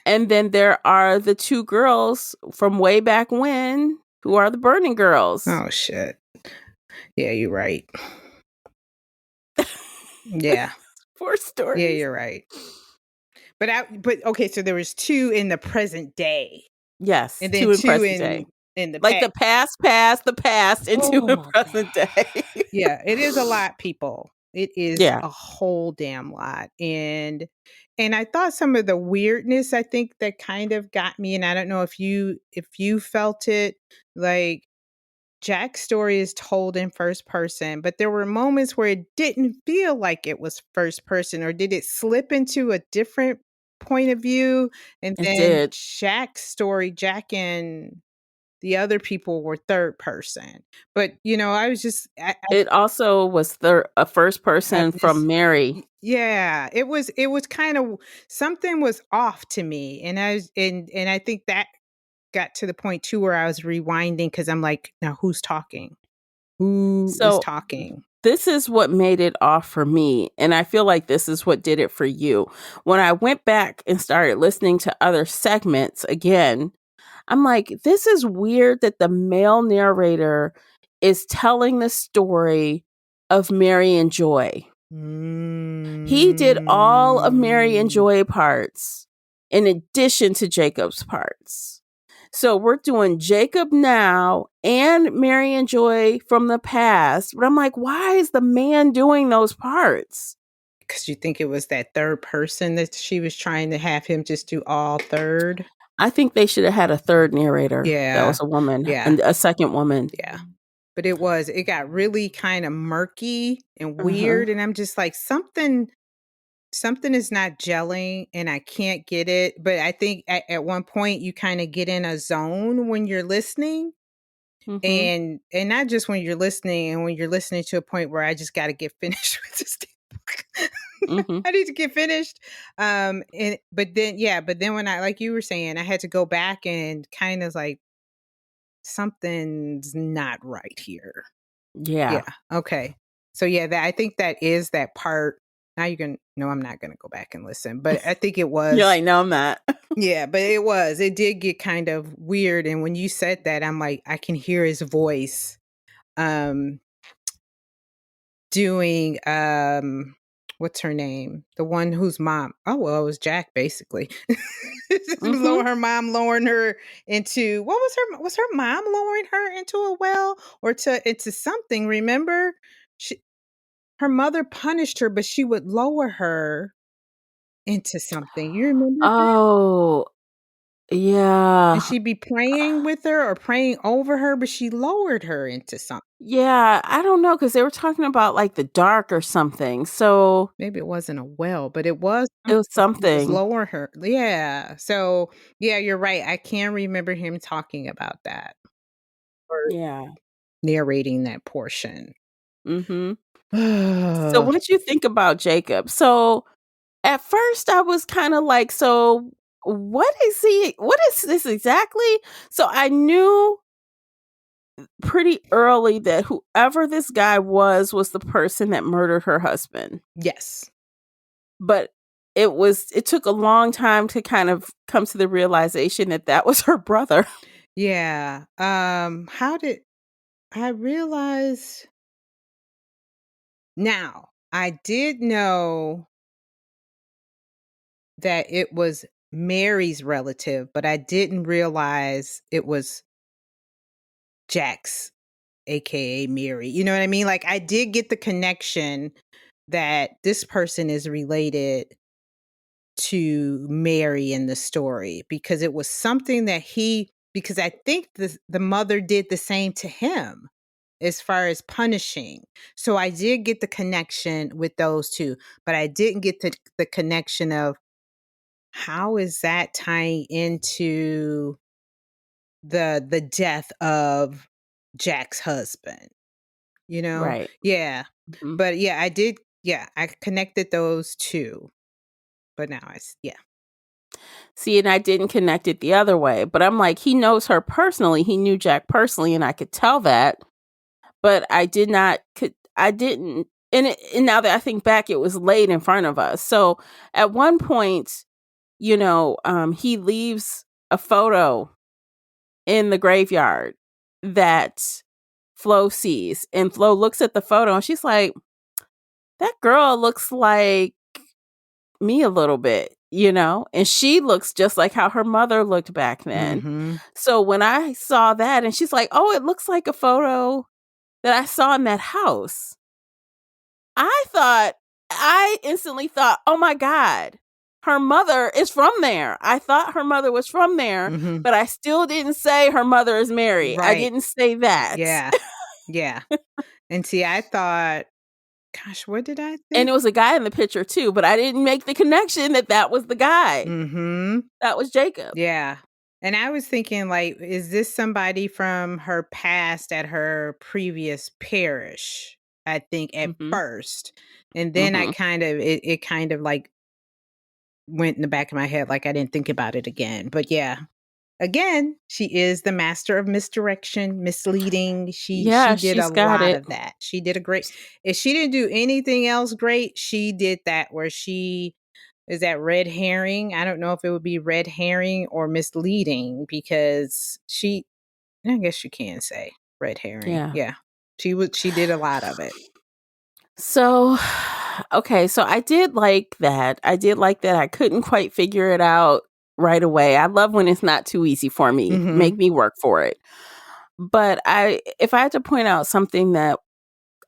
And then there are the 2 girls from way back when who are the Burning Girls. Oh shit. Yeah, you're right. Yeah. 4 stories. Yeah, you're right. But okay, so there was 2 in the present day. Yes, and then 2 in 2 present day. In the like past. The past, and 2 in present day. Yeah, it is a lot, people. It is a whole damn lot. And I thought some of the weirdness, I think, that kind of got me, and I don't know if you felt it, like Jack's story is told in first person, but there were moments where it didn't feel like it was first person, or did it slip into a different point of view? And then Jack's story, Jack and the other people were third person. But, I was just... it also was a first person from Mary. Yeah, it was kind of... something was off to me. And I think that got to the point too where I was rewinding, because I'm like, now who's talking? Who is talking? This is what made it off for me. And I feel like this is what did it for you. When I went back and started listening to other segments again, I'm like, this is weird that the male narrator is telling the story of Mary and Joy. He did all of Mary and Joy parts in addition to Jacob's parts. So we're doing Jacob now and Mary and Joy from the past. But I'm like, why is the man doing those parts? Because you think it was that third person that she was trying to have him just do all third? I think they should have had a third narrator. Yeah. That was a woman. Yeah. And a second woman. Yeah. But it got really kind of murky and weird. And I'm just like, something is not gelling, and I can't get it. But I think at one point you kind of get in a zone when you're listening. And not just when you're listening, and when you're listening to a point where I just got to get finished with this book. I need to get finished. But then when I, like you were saying, I had to go back and kind of like, something's not right here. Yeah. Okay. So I think that is that part. Now you're going to... no, I'm not going to go back and listen, but I think it was... You're like, no, I'm not. Yeah, but it did get kind of weird. And when you said that, I'm like, I can hear his voice doing, what's her name? The one whose mom. Oh well, it was Jack basically. Mm-hmm. Her mom lowering her into what was her mom lowering her into a well or into something? Remember, her mother punished her, but she would lower her into something. You remember that? Oh, And yeah. she'd be praying with her or praying over her, but she lowered her into something. Yeah, I don't know because they were talking about like the dark or something. So Maybe it wasn't a well, but it was it was something that was something. lowering her. Yeah. So yeah, you're right. I can remember him talking about that or Yeah. narrating that portion. Mm-hmm. So what did you think about Jacob? So at first I was kind of like, so what is this exactly? So I knew pretty early that whoever this guy was the person that murdered her husband. Yes. But it took a long time to kind of come to the realization that that was her brother. Yeah. How did I realize now? I did know that it was Mary's relative, but I didn't realize it was Jack's, aka Mary. You know what I mean? Like I did get the connection that this person is related to Mary in the story because it was something that because I think the mother did the same to him as far as punishing. So I did get the connection with those two, but I didn't get the connection of how is that tying into the death of Jack's husband, you know? Right. Yeah. Mhm. But yeah, I did I connected those two. But now yeah. See, and I didn't connect it the other way, but I'm like, he knows her personally. He knew Jack personally, and I could tell that. But I didn't. And now that I think back, it was laid in front of us. So at one point, he leaves a photo in the graveyard that Flo sees, and Flo looks at the photo, and she's like, "That girl looks like me a little bit," and she looks just like how her mother looked back then. Mhm. So when I saw that, and she's like, "Oh, it looks like a photo that I saw in that house." I instantly thought, "Oh my God, her mother is from there." I thought her mother was from there, Mhm. but I still didn't say her mother is Mary. I Right. didn't say that. Yeah. Yeah. And see, I thought, gosh, what did I And think? it was a guy in the picture too, but I didn't make the connection that that was the guy. Mhm. That was Jacob. Yeah. And I was thinking, like, is this somebody from her past at her previous parish? I think at Mhm. first. And then I Mhm. kind of, it kind of like went in the back of my head, like I didn't think about it again. But yeah, again, she is the master of misdirection, misleading. She Yeah, did a she's got lot it. of that. She did a great, if she didn't do anything else great, she did that where she is that red herring. I don't know if it would be red herring or misleading because I guess you can say red herring. Yeah. Yeah. She did a lot of it. So, okay, so I did like that. I did like that I couldn't quite figure it out right away. I love when it's not too easy for me. Make Mhm. me work for it. But if I had to point out something that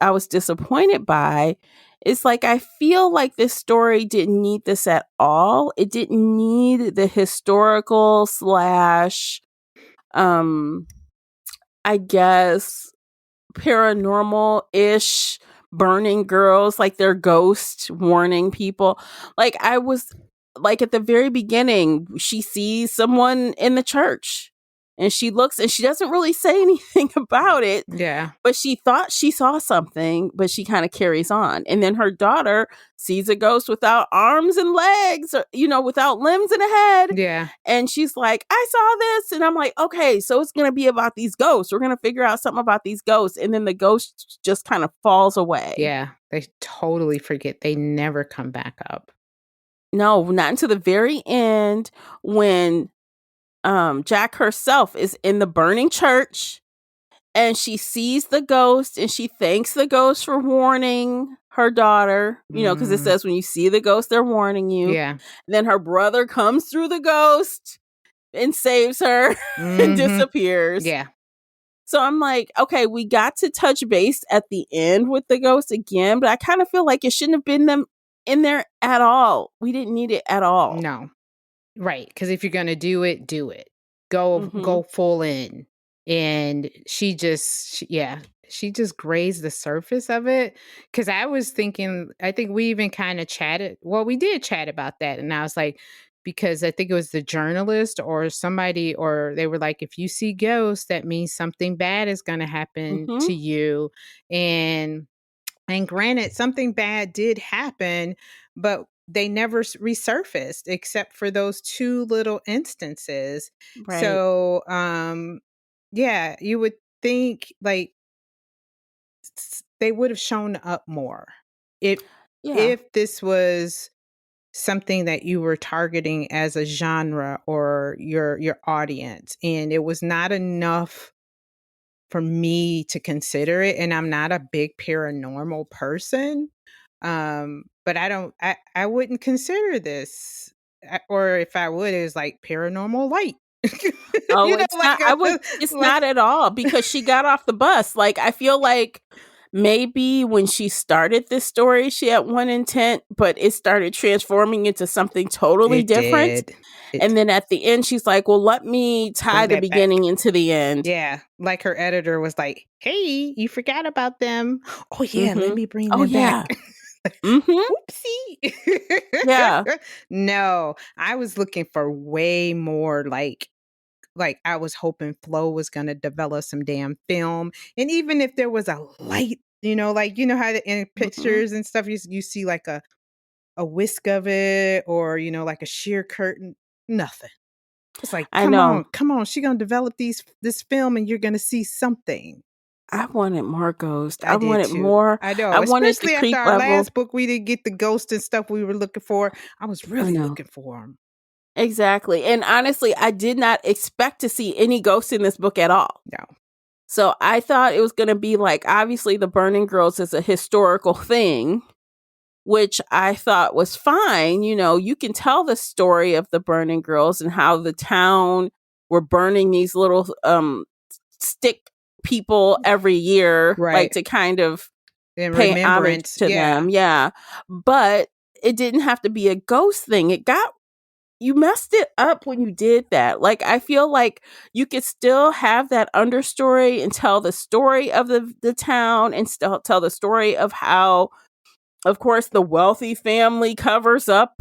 I was disappointed by, it's like I feel like this story didn't need this at all. It didn't need the historical slash I guess paranormal-ish burning girls, like they're ghost warning people. Like I was like at the very beginning, she sees someone in the church and she looks and she doesn't really say anything about it, Yeah. but she thought she saw something, but she kind of carries on. And then her daughter sees a ghost without arms and legs, or, without limbs and a head. Yeah. And she's like, "I saw this." And I'm like, "Okay, so it's going to be about these ghosts. We're going to figure out something about these ghosts." And then the ghost just kind of falls away. Yeah. They totally forget. They never come back up. No, not until the very end when Jack herself is in the burning church and she sees the ghost and she thanks the ghost for warning her daughter, because it says when you see the ghost, they're warning you. Yeah. Then her brother comes through the ghost and saves her and disappears. Yeah. So I'm like, okay, we got to touch base at the end with the ghost again, but I kind of feel like it shouldn't have been them in there at all. We didn't need it at all. No. Right. Because if you're going to do it, do it. Go full in. And she just grazed the surface of it. Because I was thinking, I think we even kind of chatted. Well, we did chat about that. And I was like, because I think it was the journalist or somebody, or they were like, if you see ghosts, that means something bad is going to happen to you. And granted, something bad did happen, but they never resurfaced except for those two little instances. Right. So, yeah, you would think like they would have shown up more if this was something that you were targeting as a genre or your audience, and it was not enough for me to consider it. And I'm not a big paranormal person. But I wouldn't consider this, or if I would, it was like Paranormal Light. Oh, it's not. It's not at all, because she got off the bus. Like, I feel like maybe when she started this story, she had one intent, but it started transforming into something totally different. And then at the end, she's like, well, let me tie the beginning into the end. Yeah. Like her editor was like, hey, you forgot about them. Oh, yeah. Let me bring them back. Oopsie. Yeah. No, I was looking for way more like I was hoping Flo was going to develop some damn film. And even if there was a light, like, how in pictures and stuff, you see like a whisk of it, or, like a sheer curtain, nothing. It's like, come on. She's going to develop this film and you're going to see something. I wanted more ghosts. I wanted more. I know. I wanted especially the creep after our level. last book, we didn't get the ghosts and stuff we were looking for. I was really looking for them. Exactly. And honestly, I did not expect to see any ghosts in this book at all. No. So I thought it was going to be like, obviously the Burning Girls is a historical thing, which I thought was fine. You can tell the story of the Burning Girls and how the town were burning these little stick people every year, like to kind of pay homage to them. Yeah. But it didn't have to be a ghost thing. You messed it up when you did that. Like, I feel like you could still have that understory and tell the story of the town, and still tell the story of how, of course, the wealthy family covers up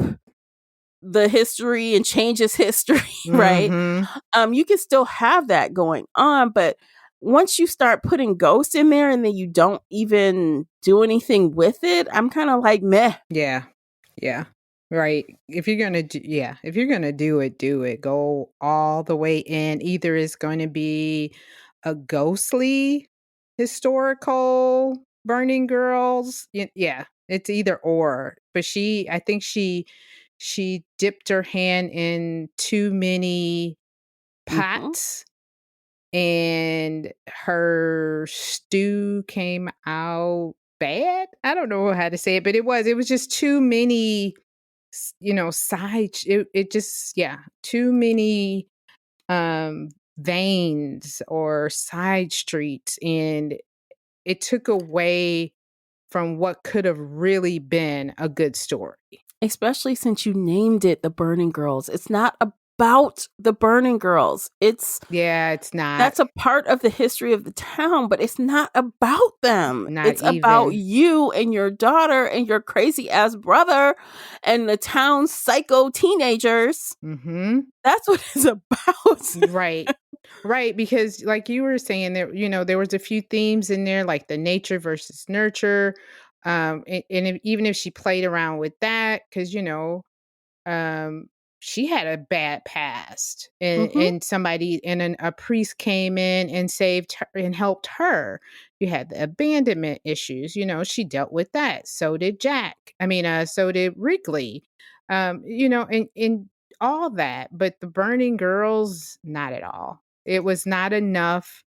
the history and changes history, right? You can still have that going on, but once you start putting ghosts in there and then you don't even do anything with it, I'm kind of like, meh. Yeah. Right. If you're gonna do it, do it. Go all the way in. Either it's going to be a ghostly historical Burning Girls. Yeah, it's either or. But I think she dipped her hand in too many pots, and her stew came out bad. I don't know how to say it, but it was just too many, too many veins or side streets, and it took away from what could have really been a good story. Especially since you named it The Burning Girls. It's not about the Burning Girls. It's not. That's a part of the history of the town, but it's not about them. It's about you and your daughter and your crazy ass brother and the town's psycho teenagers. That's what it's about. Right, because like you were saying, there was a few themes in there, like the nature versus nurture. Even if she played around with that, because she had a bad past, and somebody a priest came in and saved her and helped her. You had the abandonment issues. She dealt with that. So did so did Wrigley. And all that. But the Burning Girls, not at all. It was not enough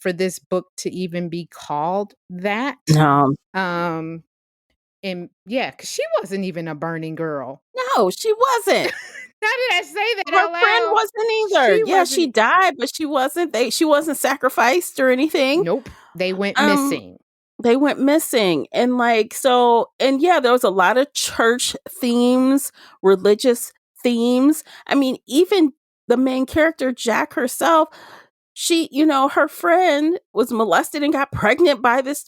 for this book to even be called that. No, And yeah, because she wasn't even a burning girl. no, she wasn't. How did I say that Her out friend loud? wasn't either. She Yeah, she wasn't. died, but she wasn't sacrificed or anything. Nope. They went Um, missing. They went missing. And yeah, there was a lot of church themes, religious themes. I mean, even the main character, Jack herself, her friend was molested and got pregnant by this,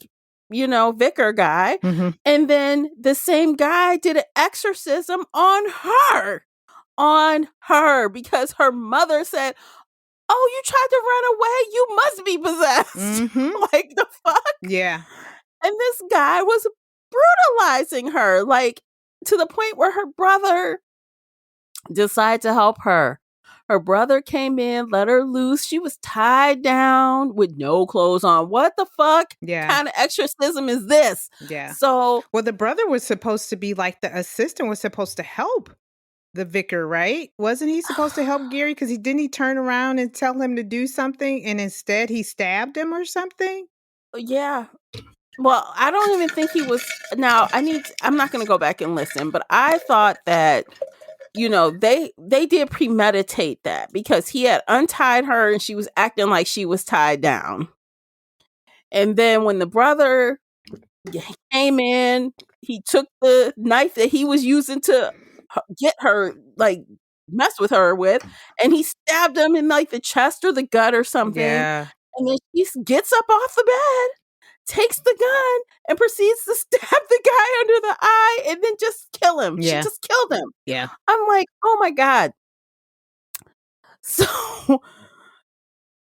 vicar guy. Mhm. And then the same guy did an exorcism on her because her mother said, "Oh, you tried to run away. You must be possessed." Mhm. Like, the fuck? Yeah. And this guy was brutalizing her, like, to the point where her brother decided to help her. Her brother came in, let her loose. She was tied down with no clothes on. What the fuck Yeah. kind of exorcism is this? Yeah. So, Well, the brother was supposed to be like the assistant was supposed to help the vicar, right? Wasn't he supposed to help Gary? Because he turn around and tell him to do something, and instead he stabbed him or something? yeah. Well, I don't even think he was. Now, I'm not going to go back and listen, but I thought that they did premeditate that because he had untied her and she was acting like she was tied down. And then when the brother came in, he took the knife that he was using to get her, like, mess with her with, and he stabbed him in, like, the chest or the gut or something. Yeah. And then she gets up off the bed, takes the gun, and proceeds to stab the guy under the eye and then just kill him. Yeah. She just killed him. Yeah. I'm like, oh my God. So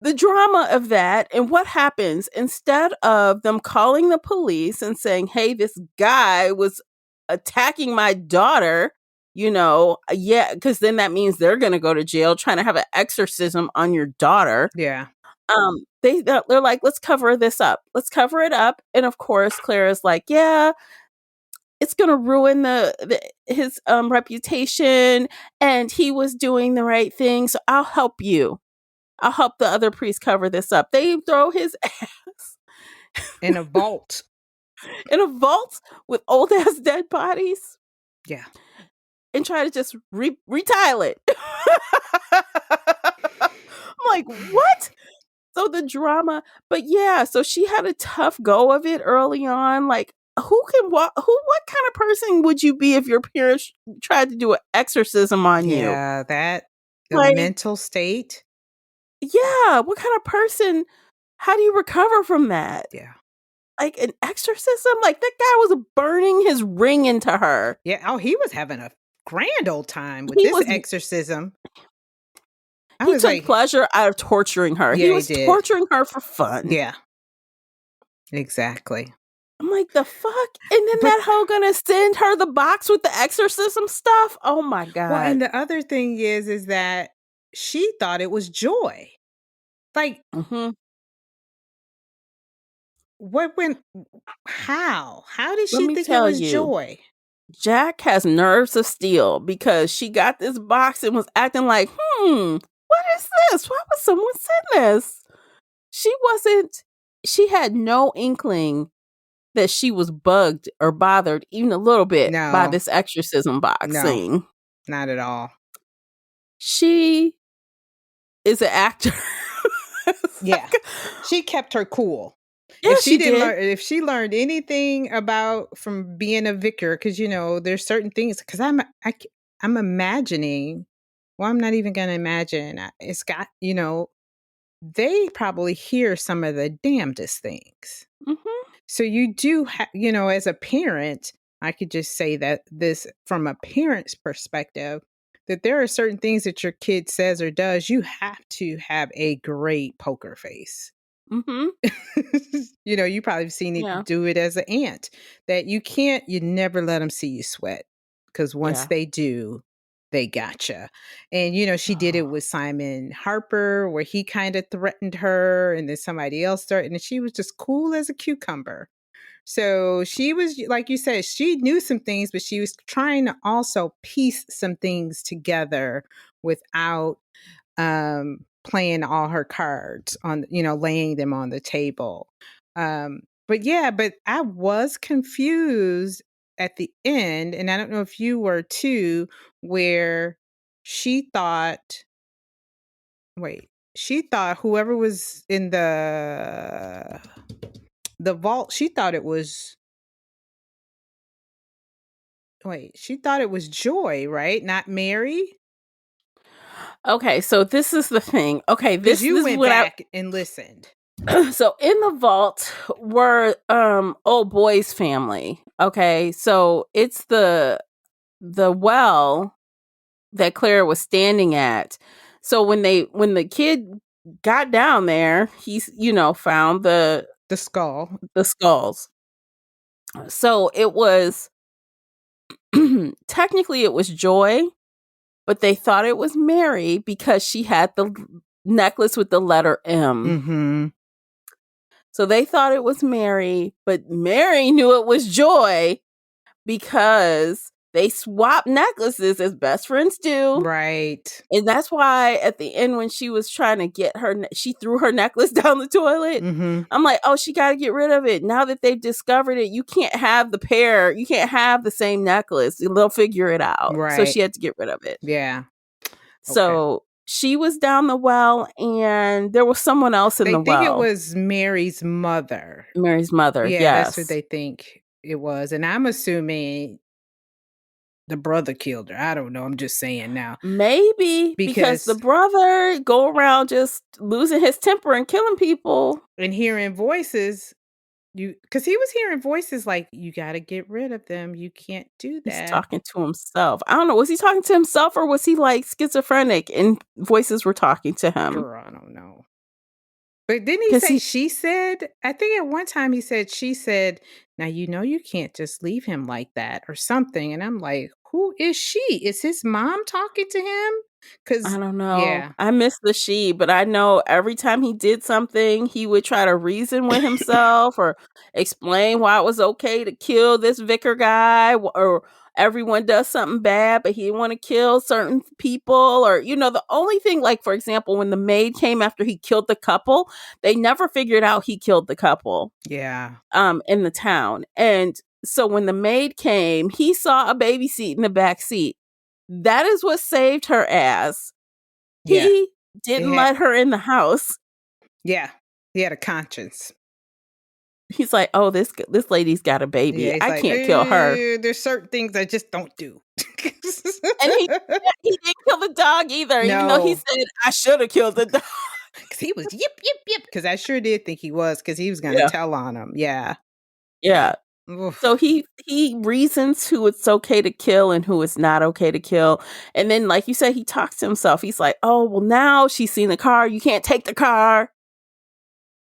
the drama of that and what happens instead of them calling the police and saying, "Hey, this guy was attacking my daughter," yeah, because then that means they're going to go to jail trying to have an exorcism on your daughter. Yeah. They're like, "Let's cover this up. Let's cover it up." And of course, Clara's like, "Yeah, it's going to ruin his reputation, and he was doing the right thing, so I'll help you. I'll help the other priest cover this up." They throw his ass In a vault. in a vault with old ass dead bodies Yeah. and try to just retile it. I'm like, what? So the drama, but yeah, so she had a tough go of it early on. Like, what kind of person would you be if your parents tried to do an exorcism on you? Yeah, the Like, mental state. yeah, what kind of person? How do you recover from that? Yeah. Like an exorcism? Like, that guy was burning his ring into her. Yeah. Oh, he was having a grand old time with He this was exorcism. I he was took like, pleasure out of torturing her. Yeah, He he was did. torturing her for fun. yeah. Exactly. I'm like, the fuck? And then that hoe gonna send her the box with the exorcism stuff? Oh my God. Well, and the other thing is that she thought it was joy. Like, Mhm. how? How did Let she me think it tell was you, joy? Jack has nerves of steel because she got this box and was acting like, what is this? Why would someone send this? She had no inkling that she was bugged or bothered even a little bit by No. this exorcism box No. thing. Not at all. She is an actor. Yeah. She kept her cool. Yeah, she didn't did. if she learned anything from being a vicar, because there's certain things. Because I'm imagining. Well, I'm not even going to imagine. It's got they probably hear some of the damnedest things. Mm-hmm. So you do, as a parent, I could just say that this from a parent's perspective, that there are certain things that your kid says or does, you have to have a great poker face. Mm-hmm. You probably seen it do it as an aunt, that you never let them see you sweat, because once they do, they gotcha. And she did it with Simon Harper, where he kind of threatened her, and then somebody else started, and she was just cool as a cucumber. So she was, like you said, she knew some things, but she was trying to also piece some things together without playing all her cards on, laying them on the table. But I was confused at the end, and I don't know if you were too, where she thought, she thought whoever was in the vault, she thought it was, she thought it was Joy, right? Not Mary? Okay, so this is the thing. Okay, Because this you is went what back and listened. So in the vault were old boy's family. Okay, so it's the well that Claire was standing at. So when the kid got down there, he's found the skull. the skulls. So it was technically it was Joy, but they thought it was Mary because she had the necklace with the letter M. Mm-hmm. So they thought it was Mary, but Mary knew it was Joy because they swapped necklaces as best friends do. Right. And that's why at the end when she was trying to get she threw her necklace down the toilet. Mm-hmm. I'm like, oh, she got to get rid of it. Now that they've discovered it, you can't have the pair. You can't have the same necklace. They'll figure it out. Right. So she had to get rid of it. Yeah. So she was down the well, and there was someone else in the well. They think it was Mary's mother. Mary's mother, yeah, yes. That's what they think it was. And I'm assuming the brother killed her. I don't know. I'm just saying now. Maybe because the brother go around just losing his temper and killing people. And hearing voices, because he was hearing voices like, you got to get rid of them. You can't do that. He's talking to himself. I don't know. Was he talking to himself or was he like schizophrenic and voices were talking to him? Girl, I don't know. But didn't he say she said? I think at one time he said, she said, now you can't just leave him like that or something. And I'm like, who is she? Is his mom talking to him? Because I don't know. Yeah. I miss the she, but I know every time he did something, he would try to reason with himself or explain why it was okay to kill this vicar guy, or everyone does something bad, but he didn't want to kill certain people. Or, the only thing, like, for example, when the maid came after he killed the couple, they never figured out he killed the couple. Yeah. In the town. And so when the maid came, he saw a baby seat in the back seat. That is what saved her ass. He didn't let her in the house. Yeah. He had a conscience. He's like, oh, this lady's got a baby. I can't kill her. There's certain things I just don't do. And he didn't kill the dog either, even though he said, I should have killed the dog. Because he was yip, yip, yip. Because I sure did think he was, because he was going to tell on him. Yeah. Yeah. Oof. So he reasons who it's okay to kill and who it's not okay to kill. And then, like you said, he talks to himself. He's like, oh, well, now she's seen the car. You can't take the car.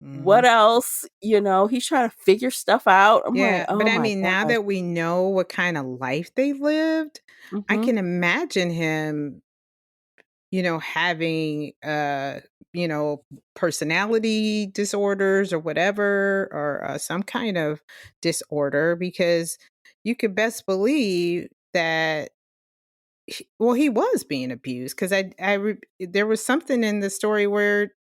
Mm-hmm. What else? He's trying to figure stuff out. I'm like, oh, but I mean, God. now that we know what kind of life they lived, I can imagine him, having, personality disorders or whatever, or some kind of disorder, because you could best believe that, he was being abused. Because there was something in the story where,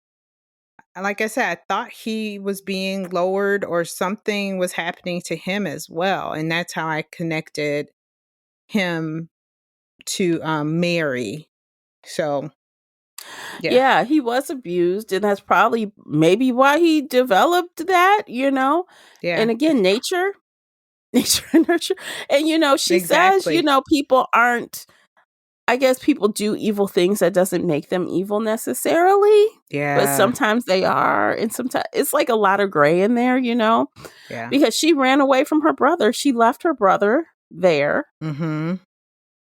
like I said, I thought he was being lowered or something was happening to him as well. And that's how I connected him to Mary. So, yeah, he was abused. And that's probably maybe why he developed that, Yeah. And again, nature and nurture. And, she says, people aren't, I guess people do evil things. That doesn't make them evil necessarily. Yeah. But sometimes they are. And sometimes it's like a lot of gray in there, Yeah. Because she ran away from her brother. She left her brother there. Mm-hmm.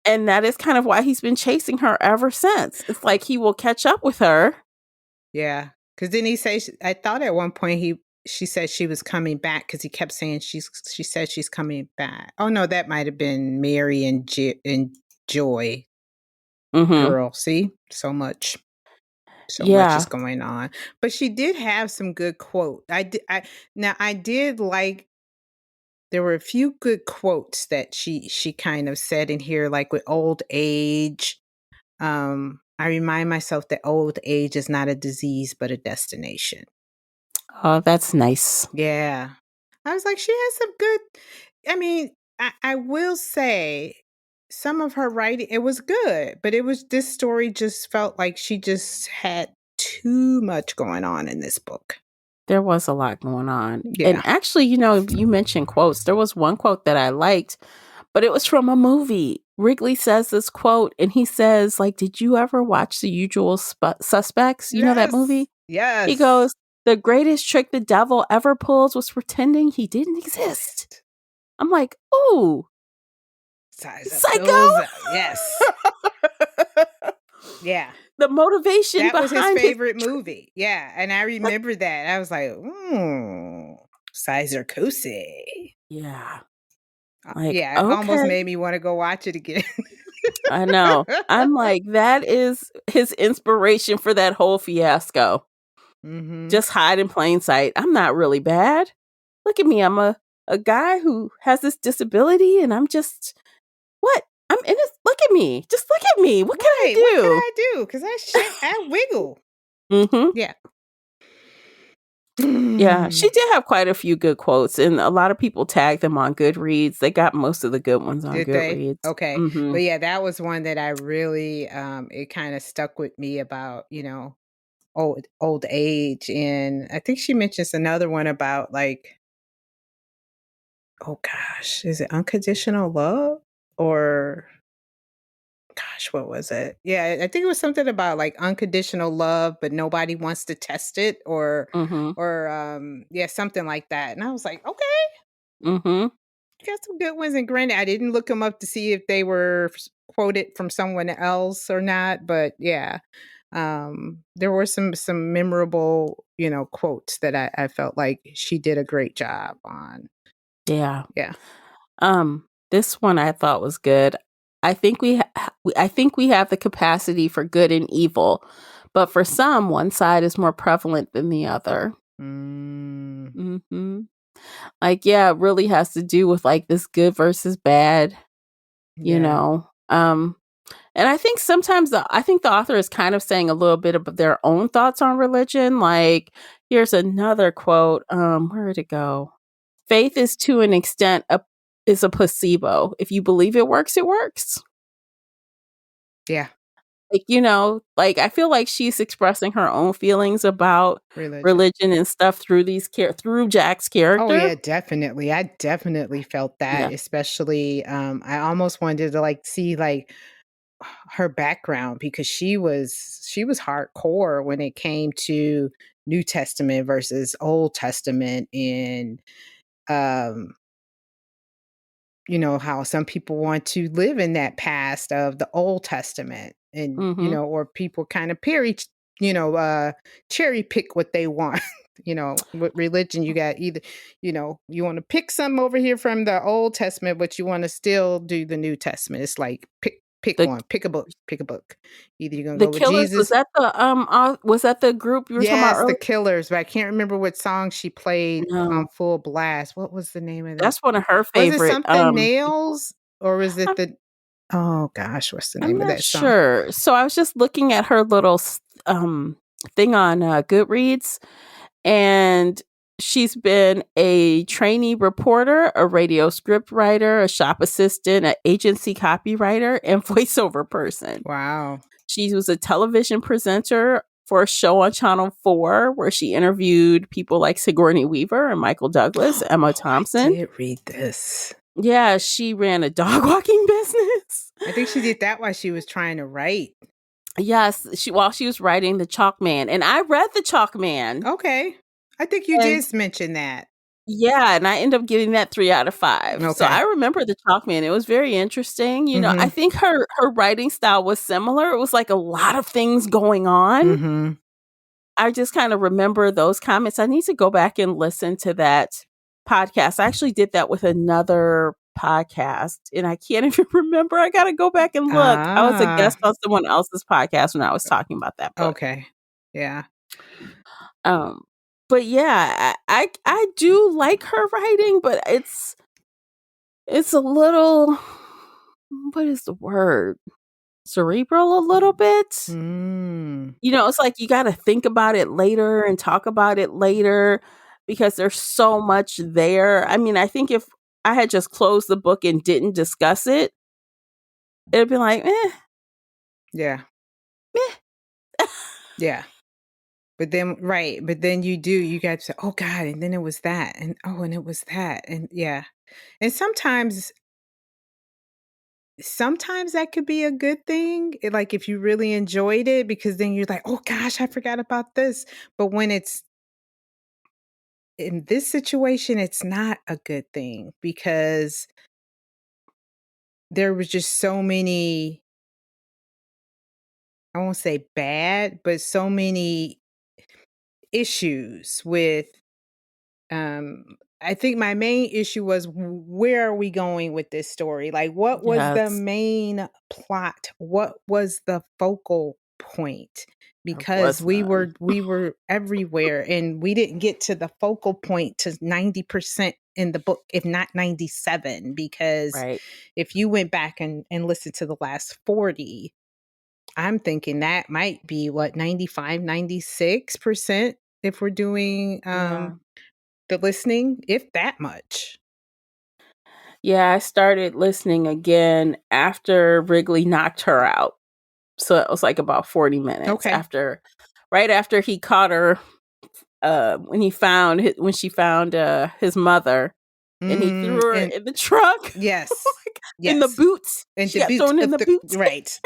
And that is kind of why he's been chasing her ever since. It's like he will catch up with her. Yeah. Because didn't he say, I thought at one point she said she was coming back, because he kept saying she said she's coming back. Oh, no, that might have been Mary and Joy. Mm-hmm. Girl, see? So much is going on. But she did have some good quotes. I did like, there were a few good quotes that she kind of said in here, like with old age. I remind myself that old age is not a disease, but a destination. Oh, that's nice. Yeah. I was like, she has some good, I mean, I will say some of her writing, it was good, but this story just felt like she just had too much going on in this book. There was a lot going on. Yeah. And actually, you mentioned quotes. There was one quote that I liked, but it was from a movie. Wrigley says this quote, and he says, like, did you ever watch The Usual Suspects? You know that movie? Yes. He goes, the greatest trick the devil ever pulls was pretending he didn't exist. I'm like, ooh, psycho? Yes. Yeah. The motivation that was his behind favorite movie. Yeah. And I remember that. I was like, Sizer Kosey. Yeah. Yeah, it almost made me want to go watch it again. I know. I'm like, that is his inspiration for that whole fiasco. Mm-hmm. Just hide in plain sight. I'm not really bad. Look at me. I'm a guy who has this disability, and I'm just, what? I'm in this. Look at me. Just look at me. What can I do? What can I do? Because I wiggle. Mm-hmm. Yeah. Yeah, she did have quite a few good quotes, and a lot of people tagged them on Goodreads. They got most of the good ones on Goodreads. Okay. Mm-hmm. But yeah, that was one that I really, it kind of stuck with me about, old age. And I think she mentions another one about like, oh gosh, is it unconditional love? Or gosh, what was it? Yeah, I think it was something about like unconditional love, but nobody wants to test it, or yeah, something like that. And I was like, okay, Mm-hmm. you got some good ones. And granted, I didn't look them up to see if they were quoted from someone else or not, but yeah, there were some memorable, quotes that I felt like she did a great job on. Yeah. Yeah. This one I thought was good. I think we have the capacity for good and evil, but for some, one side is more prevalent than the other. Mm-hmm. Like, yeah, it really has to do with like this good versus bad, And I think sometimes the author is kind of saying a little bit of their own thoughts on religion. Like, here's another quote. Where did it go? Faith is to an extent is a placebo. If you believe it works, it works. Yeah. Like, I feel like she's expressing her own feelings about religion and stuff through through Jack's character. Oh yeah, definitely. I definitely felt that, especially I almost wanted to like see like her background, because she was hardcore when it came to New Testament versus Old Testament, and how some people want to live in that past of the Old Testament, and or people kind of cherry pick what they want. With religion, you got either, you want to pick some over here from the Old Testament, but you want to still do the New Testament. It's like pick one, pick a book. Either you're gonna go with Killers, Jesus. Was that the group you were talking about earlier? The Killers, but I can't remember what song she played on full blast. What was the name of that? That's one of her favorite. Was it something Nails, or was it oh gosh, what's the name of that song? Sure. So I was just looking at her little thing on Goodreads, and she's been a trainee reporter, a radio script writer, a shop assistant, an agency copywriter, and voiceover person. Wow. She was a television presenter for a show on Channel 4 where she interviewed people like Sigourney Weaver and Michael Douglas, Emma Thompson. I did read this. Yeah, she ran a dog walking business. I think she did that while she was trying to write. Yes, while she was writing The Chalk Man. And I read The Chalk Man. Okay. I think you did mention that. Yeah, and I ended up giving that 3 out of 5. Okay. So I remember The Chalk Man. It was very interesting. I think her writing style was similar. It was like a lot of things going on. I just kind of remember those comments. I need to go back and listen to that podcast. I actually did that with another podcast, and I can't even remember. I got to go back and look. I was a guest on someone else's podcast when I was talking about that book. Okay. Yeah. But yeah, I do like her writing, but it's a little, what is the word? cerebral a little bit. Mm. You know, it's like you got to think about it later and talk about it later because there's so much there. I mean, I think if I had just closed the book and didn't discuss it, it'd be like, Yeah. meh. Yeah. But then, right. But then you got to say, oh God, and then it was that. And oh, and it was that. And yeah. And sometimes that could be a good thing. Like if you really enjoyed it, because then you're like, oh gosh, I forgot about this. But when it's in this situation, it's not a good thing because there was just so many, I won't say bad, but so many issues with, I think my main issue was where are we going with this story? Like, what was the Yes, main plot? What was the focal point? there Because was we none. were everywhere, and we didn't get to the focal point to 90% in the book, if not 97. Because Right. if you went back and listened to the last 40, I'm thinking that might be what, 95, 96% if we're doing Yeah. the listening, if that much. Yeah, I started listening again after Wrigley knocked her out. So it was like about 40 minutes Okay. after, right after he caught her, when she found his mother, and he threw her And in the trunk. yes. In the Yes. boots. And She the got boot thrown in of the the boots. right.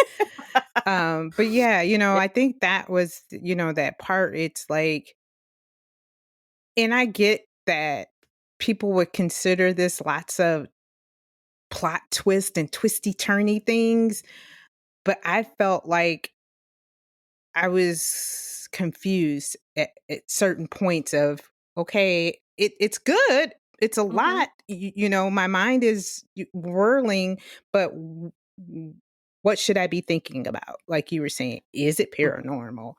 But yeah, Yeah. I think that was, that part. It's like, and I get that people would consider this lots of plot twist and twisty turny things, but I felt like I was confused at certain points of, okay, it's good. It's a Mhm. lot. My mind is whirling, but what should I be thinking about? Like you were saying, is it Right. paranormal?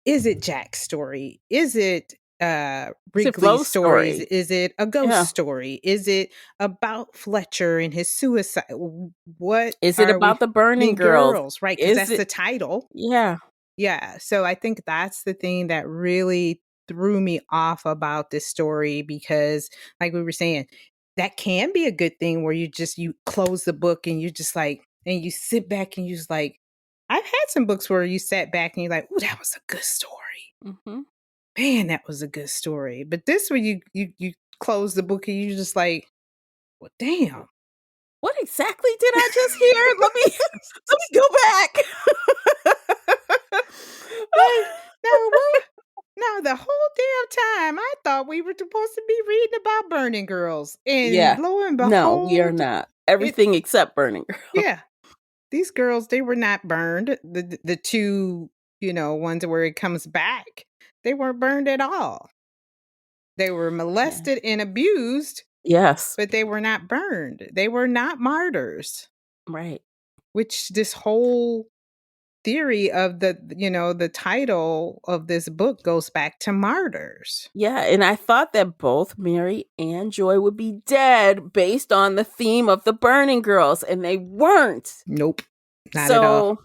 Is it Jack's story? Is it It's a Wrigley's flow stories? story. Is it a ghost Yeah. story? Is it about Fletcher and his suicide? What Is it are about we? the burning The girls? girls, right? Because Is that's it the title. Yeah. Yeah, so I think that's the thing that really threw me off about this story because, like we were saying, that can be a good thing where you close the book and you just like, and you sit back and you just like, I've had some books where you sat back and you're like, oh, that was a good story. Mhm. Man, that was a good story. But this one, you close the book and you just like, well, damn. What exactly did I just hear? Let me go back. Like, no, what? No, the whole damn time I thought we were supposed to be reading about burning girls. And Yeah. lo and No, we are behold, not. it Everything except burning girl. yeah, these girls, they were not burned. The two, ones where it comes back, they weren't burned at all. They were Yeah. molested and abused, Yes. but they were not burned. They were not martyrs, Right. which this whole theory of the title of this book goes back to martyrs. Yeah, and I thought that both Mary and Joy would be dead based on the theme of the burning girls, and they weren't. Nope. Not at all. So,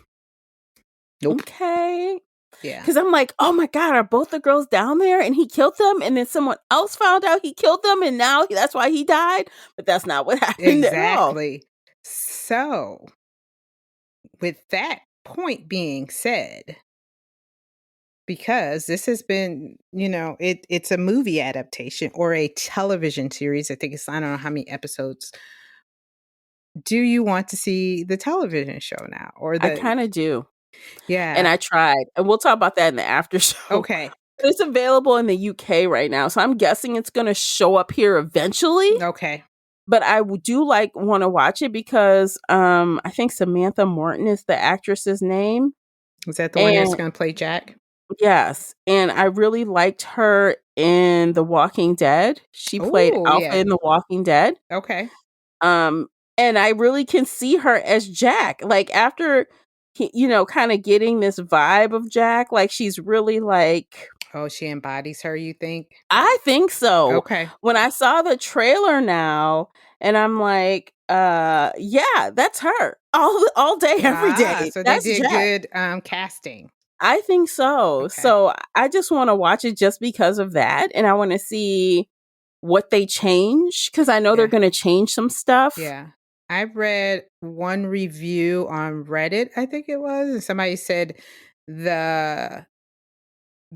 Nope. okay. Yeah. Because I'm like, oh my God, are both the girls down there and he killed them? And then someone else found out he killed them and now that's why he died? But that's not what happened at all. Exactly. So, with that point being said, because this has been, it's a movie adaptation or a television series. I think it's, I don't know how many episodes. Do you want to see the television show now or I kind of do. And yeah. I tried. And we'll talk about that in the after show. Okay. It's available in the UK right now. So I'm guessing it's going to show up here eventually. Okay. But I do want to watch it because I think Samantha Morton is the actress's name. Is that the one that's And going to play Jack? yes, and I really liked her in The Walking Dead. She played Oh, Alpha yeah. in The Walking Dead. Okay. Um, and I really can see her as Jack. Like after kind of getting this vibe of Jack, like she's really like Oh, she embodies her, you think? I think so. Okay. When I saw the trailer now, and I'm like, Yeah, that's her. All day, every day. So That's they did Jack. good casting. I think so. Okay. So I just want to watch it just because of that. And I want to see what they change, because I know they're Yeah. going to change some stuff. Yeah. I've read one review on Reddit, I think it was, and somebody said the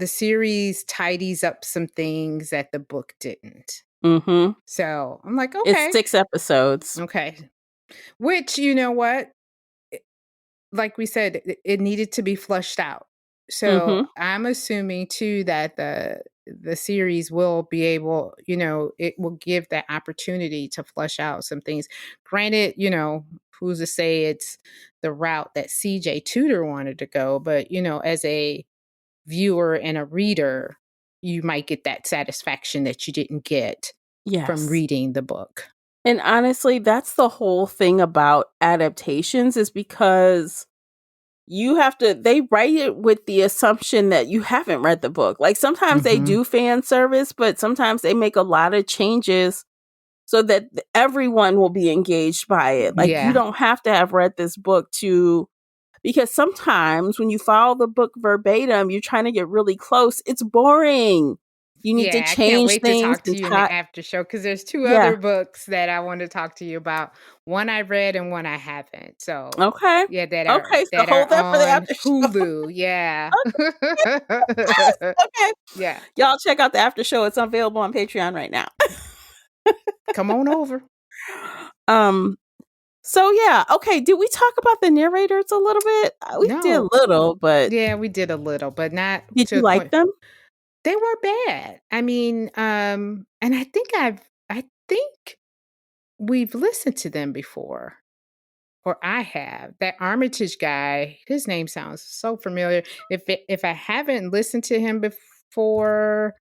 series tidies up some things that the book didn't. Mm-hmm. So I'm like, It's okay. 6 episodes. Okay. Which, you know what? Like we said, it needed to be flushed out. So I'm assuming too that the series will be able, it will give that opportunity to flush out some things. Granted, who's to say it's the route that CJ Tudor wanted to go, but as a viewer and a reader, you might get that satisfaction that you didn't get from reading the book. And honestly, that's the whole thing about adaptations, is because they write it with the assumption that you haven't read the book. Like sometimes they do fan service, but sometimes they make a lot of changes so that everyone will be engaged by it. Like you don't have to have read this book because sometimes when you follow the book verbatim, you're trying to get really close. It's boring. You need to change things. I can't wait to talk to you in the after show, because there's 2 other books that I want to talk to you about. One I read and one I haven't. So okay, that are hold that on for the after Hulu. Yeah. Okay. Yeah. Y'all check out the after show. It's available on Patreon right now. Come on over. So yeah, okay. Did we talk about the narrators a little bit? We did a little, but yeah, we did a little, but not. Did you like them? They were bad. I mean, and I think we've listened to them before, or I have. That Armitage guy, his name sounds so familiar. If I haven't listened to him before,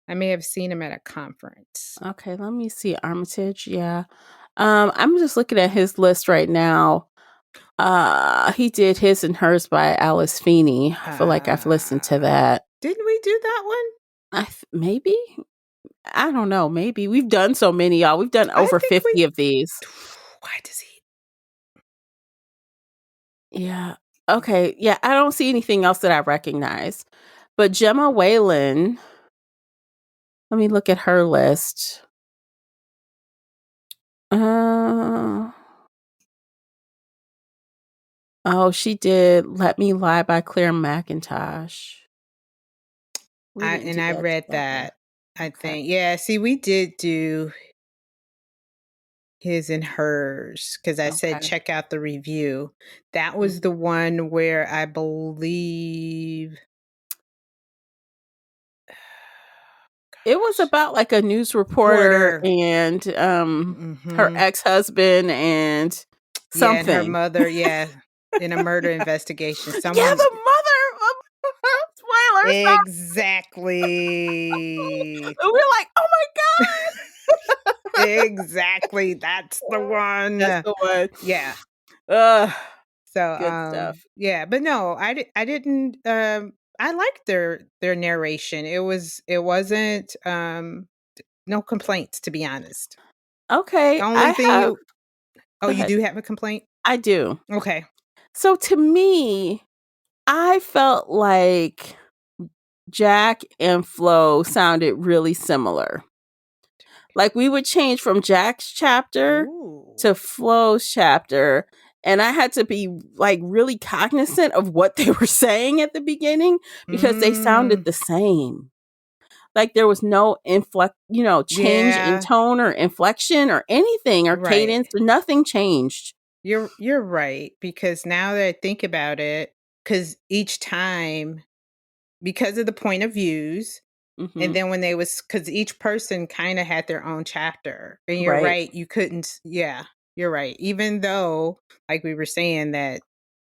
I may have seen him at a conference. Okay, let me see. Armitage, yeah. I'm just looking at his list right now. He did His and Hers by Alice Feeney. I feel like I've listened to that. Didn't we do that one? Maybe. I don't know. Maybe. We've done so many, y'all. We've done over 50 of these. Why does he? Yeah. Okay. Yeah, I don't see anything else that I recognize. But Gemma Whalen, let me look at her list. She did Let Me Lie by Claire McIntosh. I read that. I think. Yeah, see, we did do His and Hers, because I said check out the review. That was the one where I believe it was about like a news reporter and her ex-husband and something. Yeah, and her mother, in a murder investigation. Yeah, the mother. Spoilers. Exactly. We're like, oh my God. Exactly. That's the one. That's the one. Yeah. So good stuff. Yeah, but no, I didn't. I liked their narration. It wasn't no complaints, to be honest. Okay. The only thing you do have a complaint? I do. Okay. So to me, I felt like Jack and Flo sounded really similar. Like we would change from Jack's chapter to Flo's chapter, and I had to be like really cognizant of what they were saying at the beginning because they sounded the same. Like there was no change in tone or inflection or anything or cadence. Nothing changed. You're right, because now that I think about it, because each time, because of the point of views, and then when because each person kind of had their own chapter, and you're right, you couldn't. Yeah, you're right. Even though, like we were saying, that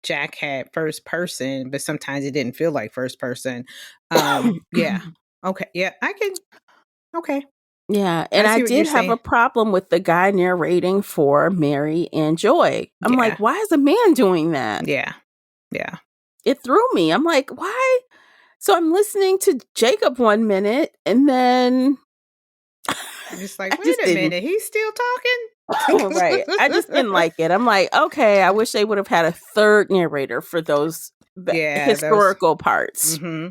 Jack had first person, but sometimes it didn't feel like first person. Yeah. Okay. Yeah, I can. Okay. Yeah, and I did have a problem with the guy narrating for Mary and Joy. I'm like, why is a man doing that? Yeah. Yeah. It threw me. I'm like, why? So I'm listening to Jacob 1 minute, and then I'm just like, wait a minute, he's still talking? Right. I just didn't like it. I'm like, okay, I wish they would have had a third narrator for those Yeah, those. historical parts. Mm-hmm.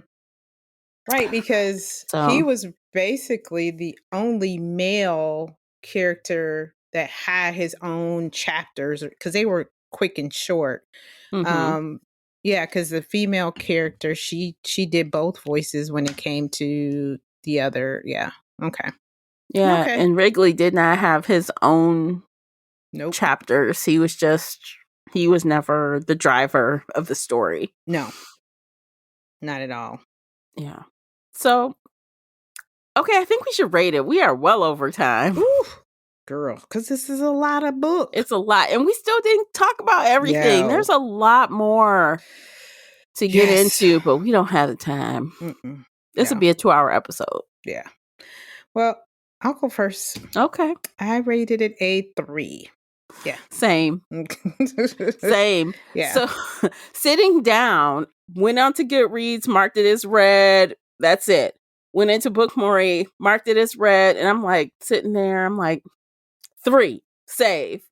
Right, because he So, was basically the only male character that had his own chapters because they were quick and short. mhm. Um, yeah, because the female character, she did both voices when it came to the other. Yeah. Okay. Yeah, Okay. and Wrigley did not have his own Nope. chapters. He was never the driver of the story. No. Not at all. Yeah. So, okay, I think we should rate it. We are well over time. Ooh, girl, because this is a lot of books. It's a lot. And we still didn't talk about everything. Yo. There's a lot more to get Yes. into, but we don't have the time. Mm-mm. This No. would be a 2-hour episode. Yeah. Well, I'll go first. Okay. I rated it a 3. Yeah. Same. Same. Yeah. So sitting down, went on to Goodreads, marked it as read. That's it. Went into Bookmore, marked it as read. And I'm like sitting there, I'm like, 3, save.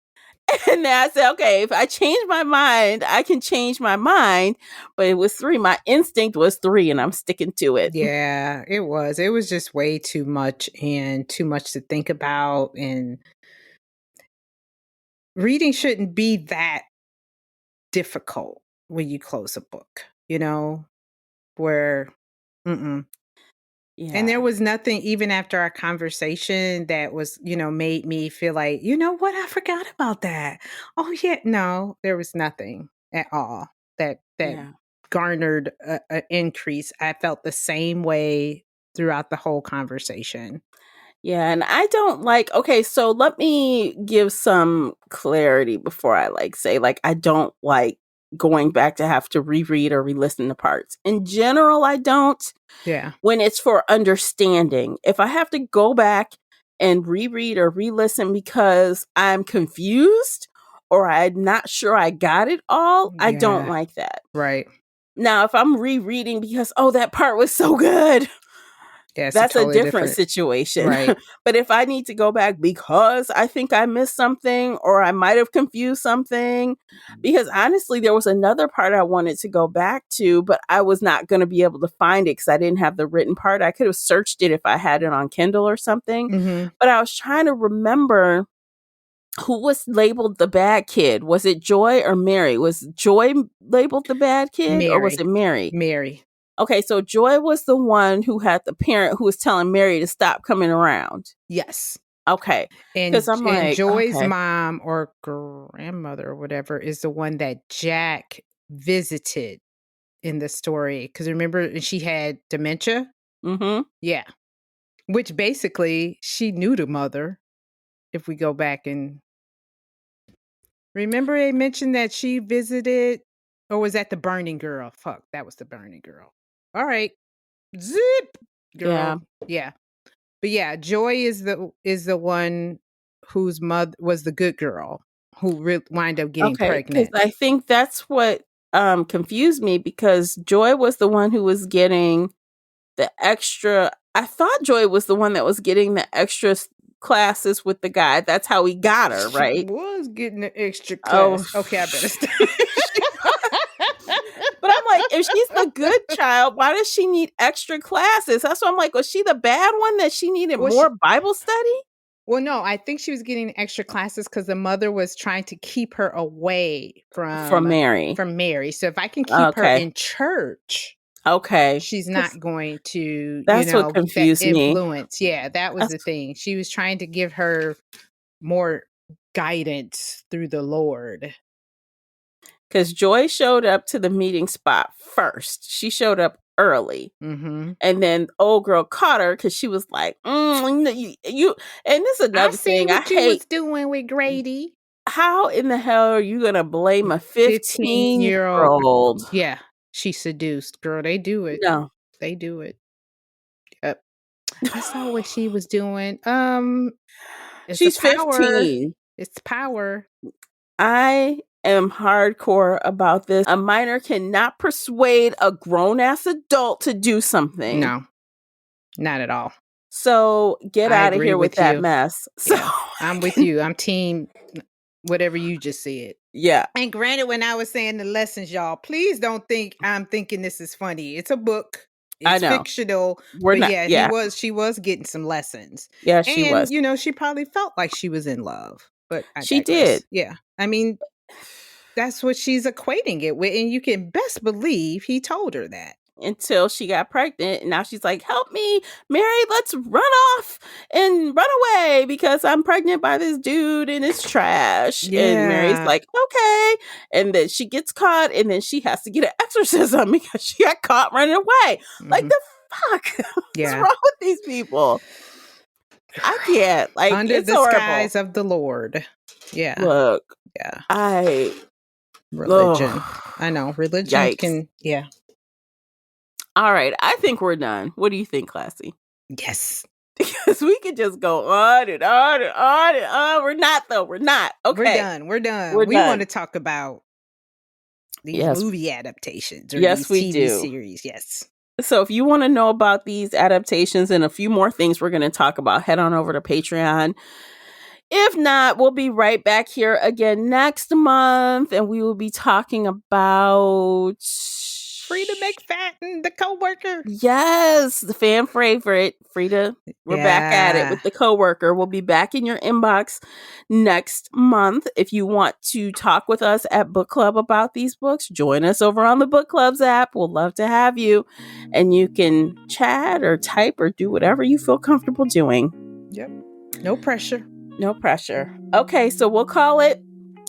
And then I said, okay, if I change my mind, I can change my mind. But it was 3. My instinct was 3, and I'm sticking to it. Yeah, it was. It was just way too much and too much to think about. And reading shouldn't be that difficult when you close a book, where, mm-mm. Yeah. And there was nothing, even after our conversation, that was, made me feel like, you know what? I forgot about that. Oh, yeah. No, there was nothing at all that Yeah. garnered an increase. I felt the same way throughout the whole conversation. Yeah, and I don't like, okay, so let me give some clarity before I say, I don't like going back to have to reread or re-listen to parts. In general, I don't. Yeah. When it's for understanding. If I have to go back and reread or re-listen because I'm confused or I'm not sure I got it all, I don't Yeah. like that. Right. Now, if I'm rereading because, oh, that part was so good, Yeah, that's a totally different situation. Right. But if I need to go back because I think I missed something or I might have confused something, because honestly, there was another part I wanted to go back to, but I was not going to be able to find it because I didn't have the written part. I could have searched it if I had it on Kindle or something. Mm-hmm. But I was trying to remember who was labeled the bad kid. Was it Joy or Mary? Was Joy labeled the bad kid or was it Mary? Mary. Okay, so Joy was the one who had the parent who was telling Mary to stop coming around. Yes. Okay. And, Because I'm like, Joy's okay. mom or grandmother or whatever is the one that Jack visited in the story. Because remember, she had dementia? Mm-hmm. Yeah. Which basically, she knew the mother, if we go back and... Remember they mentioned that she visited, or was that the burning girl? Fuck, that was the burning girl. All right. Zip, girl. Yeah. But yeah, Joy is the one whose mother was the good girl who wind up getting pregnant. Because I think that's what confused me because Joy was the one who was getting the extra. I thought Joy was the one that was getting the extra classes with the guy. That's how he got her, right? She was getting the extra class. Oh. Okay, I better stop. But I'm like, if she's the good child, why does she need extra classes? That's why I'm like, was she the bad one that she needed more Bible study? Well, no, I think she was getting extra classes because the mother was trying to keep her away from Mary. So if I can keep her in church, she's not going to, that's what confused that me. influence. Yeah, that was the thing. She was trying to give her more guidance through the Lord. Because Joy showed up to the meeting spot first. She showed up early. Mm-hmm. And then old girl caught her because she was like, you and this is another thing I hate. Was doing with Grady. How in the hell are you going to blame a 15-year-old? Yeah, she seduced. Girl, they do it. No. They do it. Yep. I saw what she was doing. She's 15. It's power. I am hardcore about this. A minor cannot persuade a grown-ass adult to do something. No, not at all. So get I out of agree here with with that you. mess. So Yeah, I'm with you. I'm team whatever you just said. yeah, And granted, when I was saying the lessons, y'all, please don't think I'm thinking this is funny. It's a book. I It's know. fictional. We're But not. yeah, Yeah. she was getting some lessons. Yeah, she And, was. you know, she probably felt like she was in love. But I She digress. did. Yeah. I mean, that's what she's equating it with. And you can best believe he told her that. Until she got pregnant. And now she's like, help me, Mary, let's run off and run away because I'm pregnant by this dude and it's trash. And Mary's Yeah. like, okay. And then she gets caught and then she has to get an exorcism because she got caught running away. Like, Mhm. the fuck? What's Yeah. wrong with these people? I can't. Like, Under it's the horrible. skies of the Lord. Yeah. Look, Yeah. Religion. I know. Religion Yikes. can, yeah. All right. I think we're done. What do you think, Classy? Yes. Because we could just go on and on and on and on. We're not, though. We're not. Okay. We're done. We're we done. want to talk about these Yes. movie adaptations or Yes, these we TV do. series. Yes. So if you want to know about these adaptations and a few more things we're going to talk about, head on over to Patreon. If not, we'll be right back here again next month, and we will be talking about Frida McFadden, the coworker. Yes, the fan favorite, Frida. We're back at it with the coworker. We'll be back in your inbox next month. If you want to talk with us at Book Club about these books, join us over on the Book Clubs app. We'll love to have you. And you can chat or type or do whatever you feel comfortable doing. Yep. No pressure. No pressure. Okay, so we'll call it.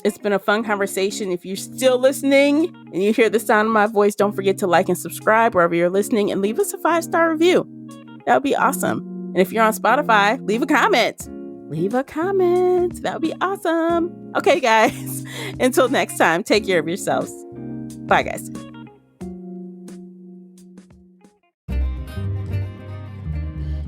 It's been a fun conversation. If you're still listening and you hear the sound of my voice, don't forget to like and subscribe wherever you're listening and leave us a 5-star review. That would be awesome. And if you're on Spotify, leave a comment. Leave a comment. That would be awesome. Okay, guys. Until next time, take care of yourselves. Bye, guys.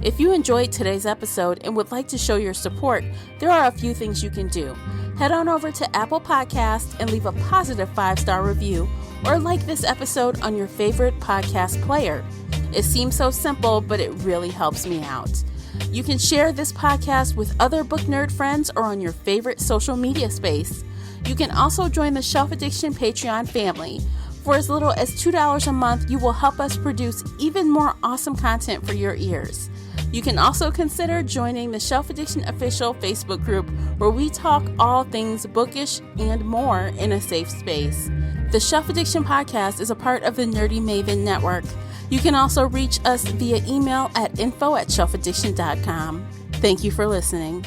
If you enjoyed today's episode and would like to show your support, there are a few things you can do. Head on over to Apple Podcasts and leave a positive 5-star review or like this episode on your favorite podcast player. It seems so simple, but it really helps me out. You can share this podcast with other book nerd friends or on your favorite social media space. You can also join the Shelf Addiction Patreon family. For as little as $2 a month, you will help us produce even more awesome content for your ears. You can also consider joining the Shelf Addiction official Facebook group where we talk all things bookish and more in a safe space. The Shelf Addiction podcast is a part of the Nerdy Maven network. You can also reach us via email at info@shelfaddiction.com. Thank you for listening.